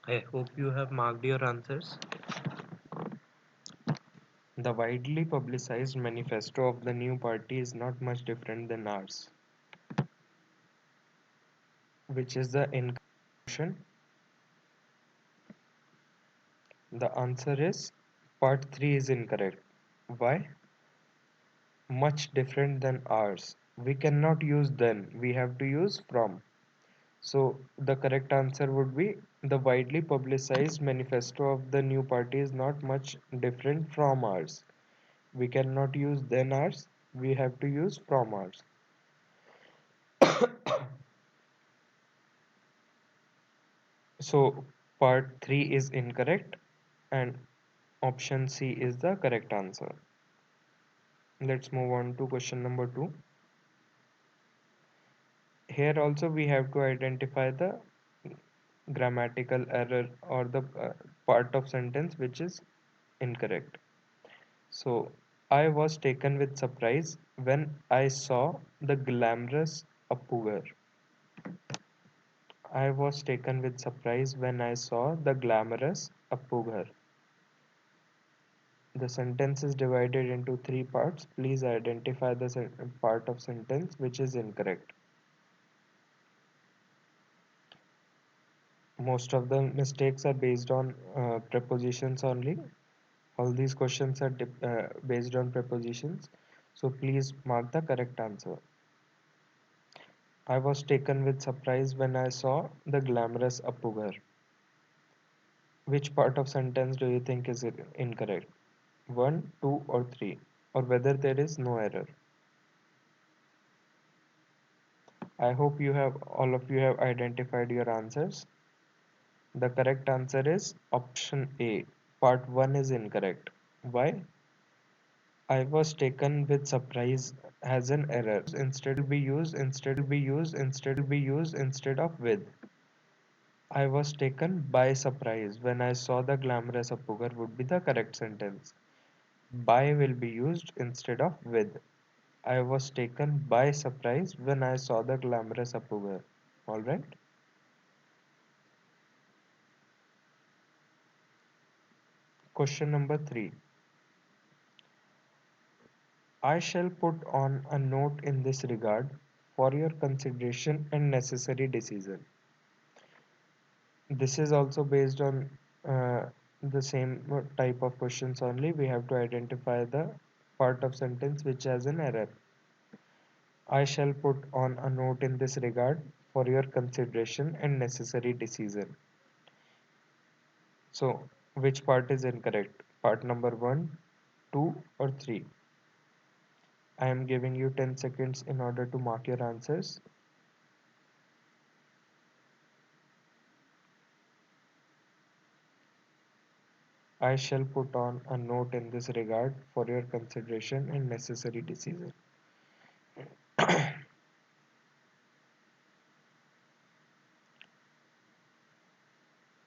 I hope you have marked your answers. The widely publicized manifesto of the new party is not much different than ours. Which is the incorrect option? The answer is part 3 is incorrect. Why? Much different than ours. We cannot use then, we have to use from. So the correct answer would be the widely publicized manifesto of the new party is not much different from ours. We cannot use then ours, we have to use from ours. So part 3 is incorrect and option C is the correct answer. Let's move on to question number 2. Here also we have to identify the grammatical error or the part of sentence which is incorrect. So I was taken with surprise when I saw the glamorous Appuver. I was taken with surprise when I saw the glamorous Appughar. The sentence is divided into three parts. Please identify the part of sentence which is incorrect. Most of the mistakes are based on prepositions only. All these questions are based on prepositions. So please mark the correct answer. I was taken with surprise when I saw the glamorous Appughar. Which part of sentence do you think is incorrect? 1, 2 or 3? Or whether there is no error? I hope all of you have identified your answers. The correct answer is option A. Part 1 is incorrect. Why? I was taken with surprise has an error. Be used instead of with. I was taken by surprise when I saw the glamorous Appughar would be the correct sentence. By will be used instead of with. I was taken by surprise when I saw the glamorous Appughar. Alright? Question number 3. I shall put on a note in this regard for your consideration and necessary decision. This is also based on the same type of questions only. We have to identify the part of sentence which has an error. I shall put on a note in this regard for your consideration and necessary decision. So, which part is incorrect? Part number 1, 2 or 3? I am giving you 10 seconds in order to mark your answers. I shall put on a note in this regard for your consideration and necessary decision.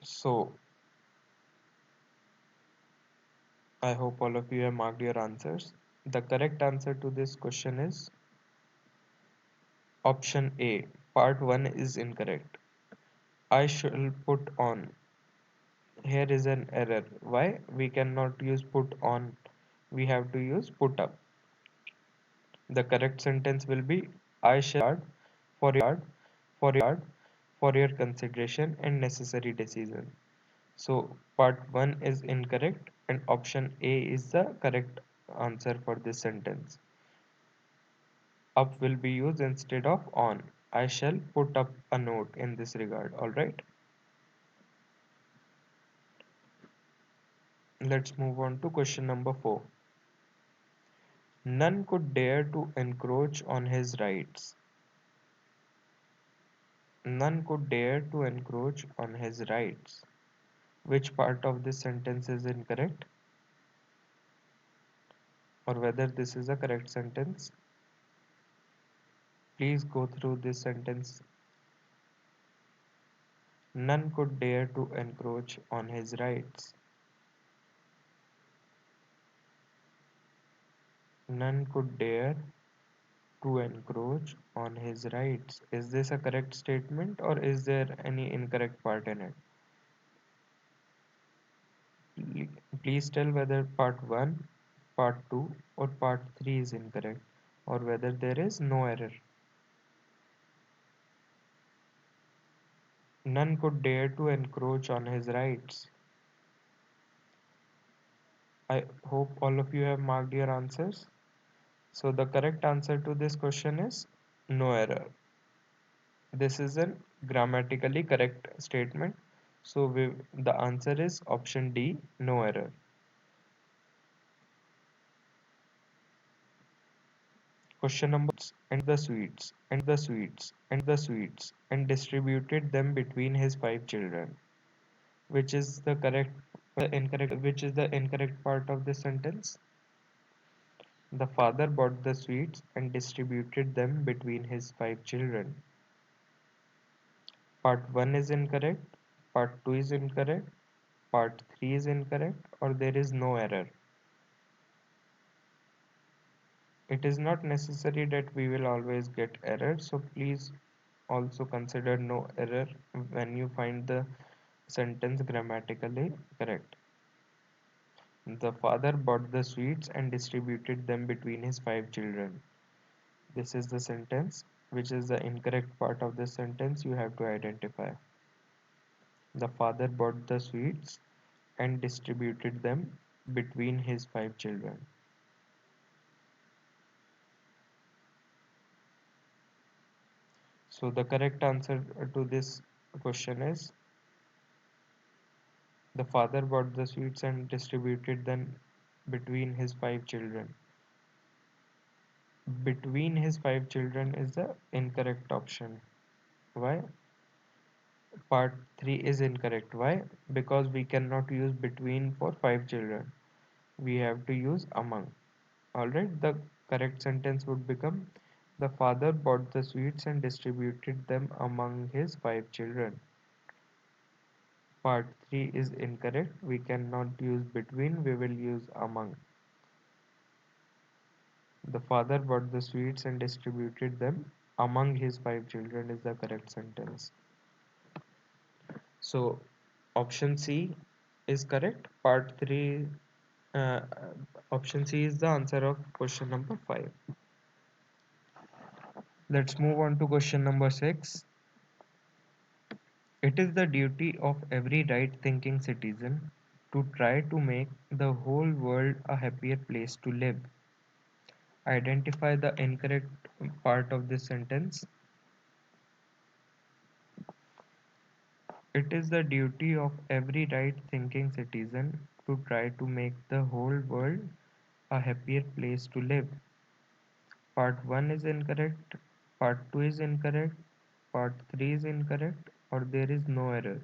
So, I hope all of you have marked your answers. The correct answer to this question is option A. Part 1 is incorrect. I shall put on. Here is an error. Why? We cannot use put on. We have to use put up. The correct sentence will be I shall for your consideration and necessary decision. So part 1 is incorrect and option A is the correct answer for this sentence. Up will be used instead of on. I shall put up a note in this regard. Alright. Let's move on to question number 4. None could dare to encroach on his rights. None could dare to encroach on his rights. Which part of this sentence is incorrect? Or whether this is a correct sentence? Please go through this sentence. None could dare to encroach on his rights. None could dare to encroach on his rights. Is this a correct statement or is there any incorrect part in it? Please tell whether part 1, part 2 or part 3 is incorrect or whether there is no error. None could dare to encroach on his rights. I hope all of you have marked your answers. So the correct answer to this question is no error. This is a grammatically correct statement. So the answer is option D, no error. Question number the sweets and distributed them between his 5 children. Which is the incorrect part of the sentence? The father bought the sweets and distributed them between his 5 children. Part 1 is incorrect, part 2 is incorrect, part 3 is incorrect, or there is no error. It is not necessary that we will always get error, so please also consider no error when you find the sentence grammatically correct. The father bought the sweets and distributed them between his 5 children. This is the sentence. Which is the incorrect part of the sentence you have to identify. The father bought the sweets and distributed them between his 5 children. So the correct answer to this question is the father bought the sweets and distributed them between his 5 children. Between his 5 children is the incorrect option. Why? Part 3 is incorrect. Why? Because we cannot use between for 5 children. We have to use among. Alright, the correct sentence would become the father bought the sweets and distributed them among his 5 children. Part 3 is incorrect. We cannot use between, we will use among. The father bought the sweets and distributed them among his 5 children is the correct sentence. So, option C is correct. Part 3, uh, option C is the answer of question number 5. Let's move on to question number 6. It is the duty of every right thinking citizen to try to make the whole world a happier place to live. Identify the incorrect part of this sentence. It is the duty of every right thinking citizen to try to make the whole world a happier place to live. Part 1 is incorrect, part 2 is incorrect, part 3 is incorrect, or there is no error.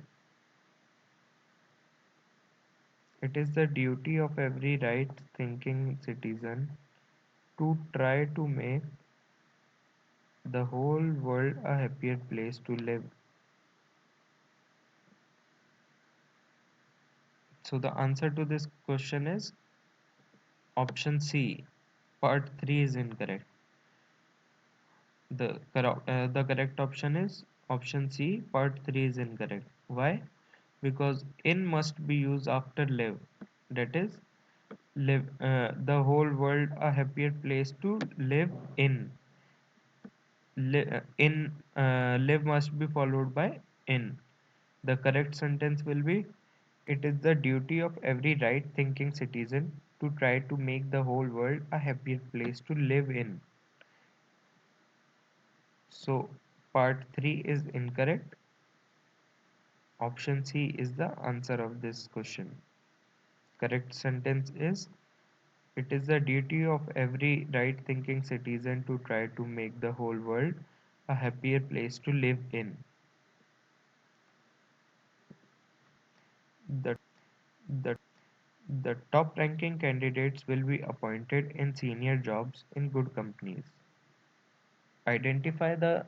It is the duty of every right thinking citizen to try to make the whole world a happier place to live. So the answer to this question is option C. Part 3 is incorrect. The correct option is option C. Part 3 is incorrect. Why? Because in must be used after live. That is, live the whole world a happier place to live in. Live must be followed by in. The correct sentence will be it is the duty of every right thinking citizen to try to make the whole world a happier place to live in. So, part 3 is incorrect. Option C is the answer of this question. Correct sentence is it is the duty of every right thinking citizen to try to make the whole world a happier place to live in. The, the top ranking candidates will be appointed in senior jobs in good companies. Identify the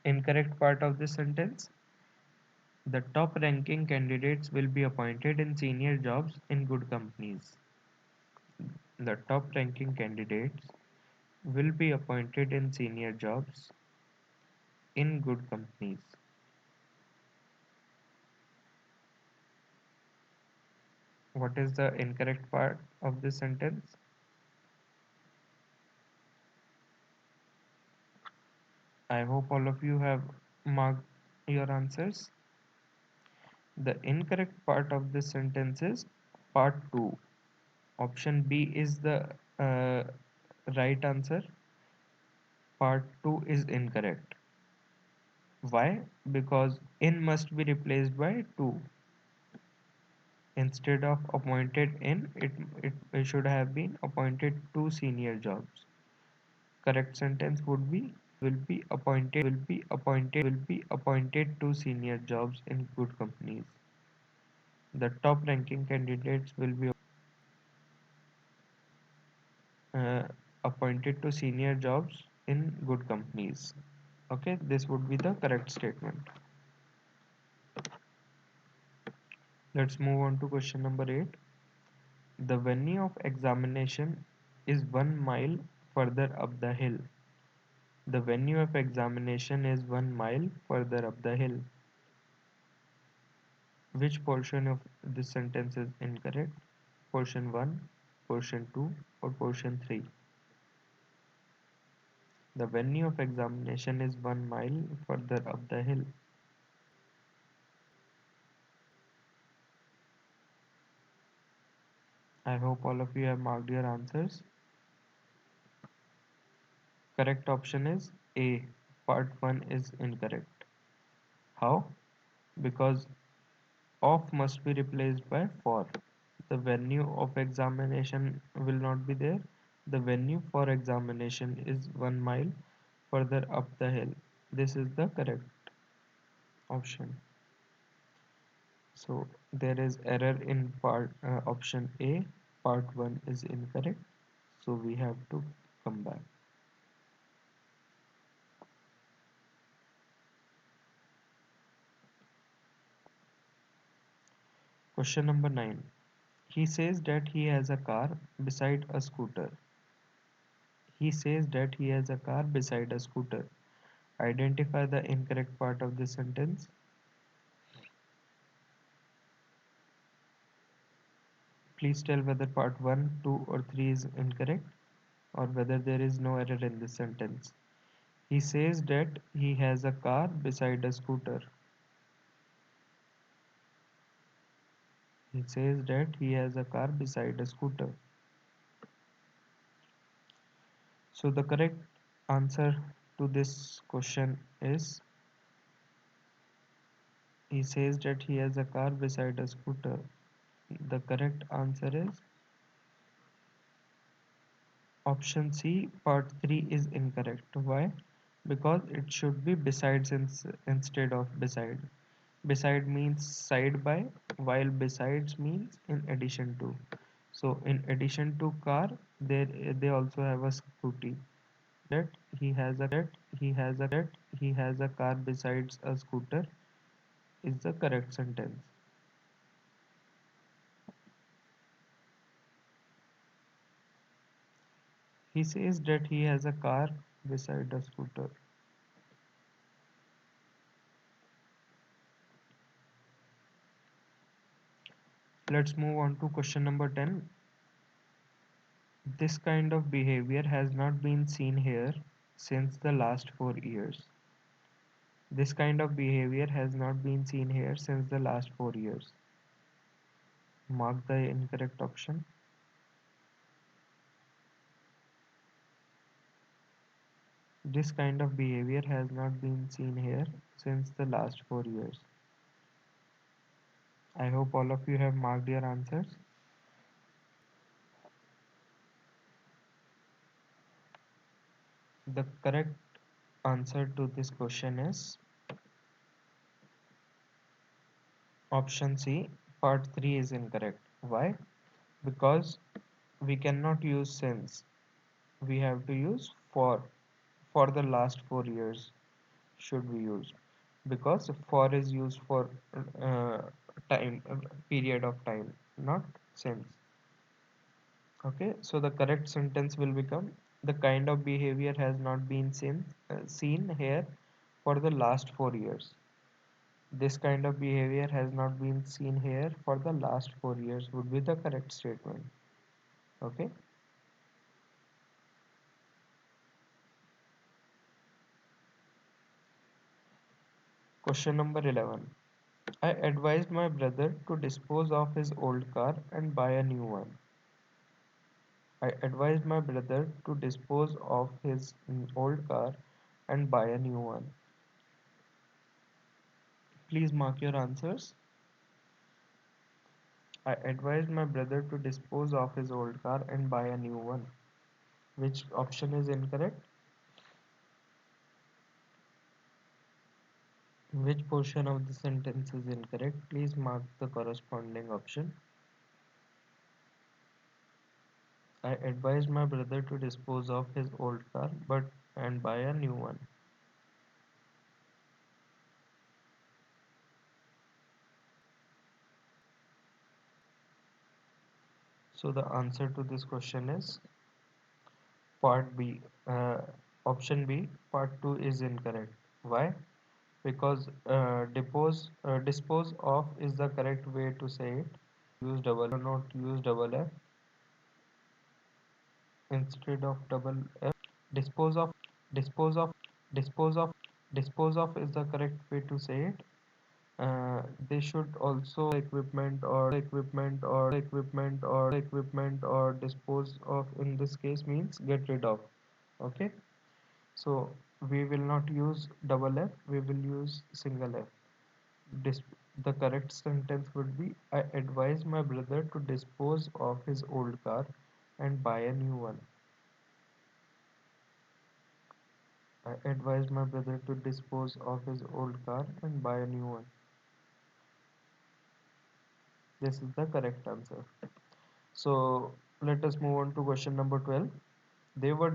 incorrect part of this sentence. The top ranking candidates will be appointed in senior jobs in good companies. The top ranking candidates will be appointed in senior jobs in good companies. What is the incorrect part of this sentence? I hope all of you have marked your answers. The incorrect part of this sentence is part 2. Option B is the right answer. Part 2 is incorrect. Why? Because in must be replaced by to. Instead of appointed in, it should have been appointed to senior jobs. Correct sentence would be will be appointed to senior jobs in good companies. The top ranking candidates will be uh, appointed to senior jobs in good companies. Okay, this would be the correct statement. Let's move on to question number 8. The venue of examination is 1 mile further up the hill. The venue of examination is 1 mile further up the hill. Which portion of this sentence is incorrect? Portion 1, portion 2, or portion 3? The venue of examination is 1 mile further up the hill. I hope all of you have marked your answers. Correct option is A. Part 1 is incorrect. How? Because of must be replaced by for. The venue of examination will not be there. The venue for examination is 1 mile further up the hill. This is the correct option. So there is error in part option A. Part 1 is incorrect. So we have to come back. Question number 9. He says that he has a car beside a scooter. He says that he has a car beside a scooter. Identify the incorrect part of the sentence. Please tell whether part 1, 2, or 3 is incorrect or whether there is no error in this sentence. He says that he has a car beside a scooter. He says that he has a car beside a scooter. So the correct answer to this question is he says that he has a car beside a scooter. The correct answer is option C, part 3 is incorrect. Why? Because it should be besides instead of beside. Beside means side by, while besides means in addition to. So in addition to car, they also have a scooty. That he has a car besides a scooter is the correct sentence. He says that he has a car beside a scooter. Let's move on to question number 10. This kind of behavior has not been seen here since the last 4 years. This kind of behavior has not been seen here since the last 4 years. Mark the incorrect option. This kind of behavior has not been seen here since the last 4 years. I hope all of you have marked your answers. The correct answer to this question is option C, part 3 is incorrect. Why? Because we cannot use since. We have to use for the last 4 years should we use because for is used for uh, time period of time, not since. Okay, so the correct sentence will become the kind of behavior has not been seen here for the last 4 years. This kind of behavior has not been seen here for the last 4 years would be the correct statement. Okay. Question number 11. I advised my brother to dispose of his old car and buy a new one. I advised my brother to dispose of his old car and buy a new one. Please mark your answers. I advised my brother to dispose of his old car and buy a new one. Which option is incorrect? Which portion of the sentence is incorrect? Please mark the corresponding option. I advised my brother to dispose of his old car and buy a new one. So the answer to this question is part B. Option B, part 2 is incorrect. Why? Because dispose of is the correct way to say it. Why do not use double F instead of double F? Dispose of, dispose of, dispose of, dispose of is the correct way to say it. They should also equipment or dispose of in this case means get rid of. Okay, so we will not use double F, we will use single F. Dis- the correct sentence would be I advise my brother to dispose of his old car and buy a new one. I advise my brother to dispose of his old car and buy a new one. This is the correct answer. So let us move on to question number 12. They were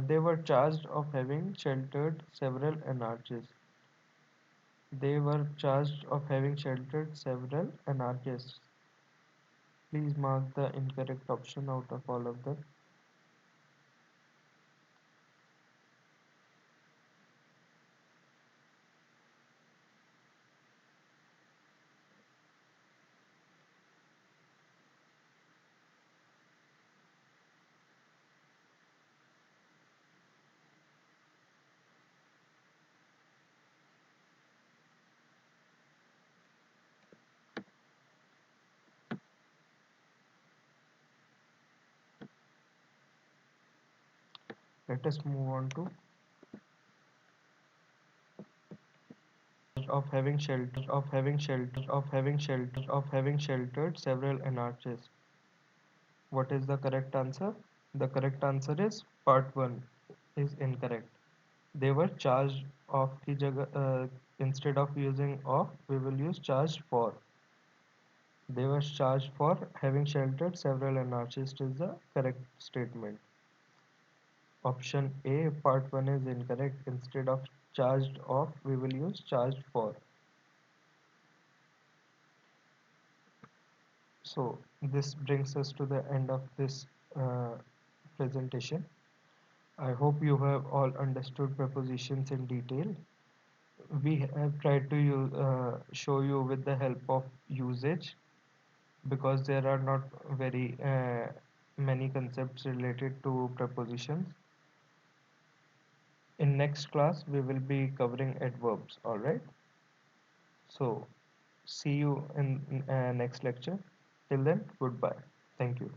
they were charged of having sheltered several anarchists. They were charged of having sheltered several anarchists. Please mark the incorrect option out of all of them. Let us move on to of having sheltered several anarchists. What is the correct answer? The correct answer is part 1 is incorrect. They were charged of की जगह instead of using of we will use charged for. They were charged for having sheltered several anarchists is the correct statement. Option A, part 1 is incorrect. Instead of charged of, we will use charged for. So, this brings us to the end of this presentation. I hope you have all understood prepositions in detail. We have tried to show you with the help of usage because there are not very many concepts related to prepositions. In next class, we will be covering adverbs, alright? So, see you in next lecture. Till then, goodbye. Thank you.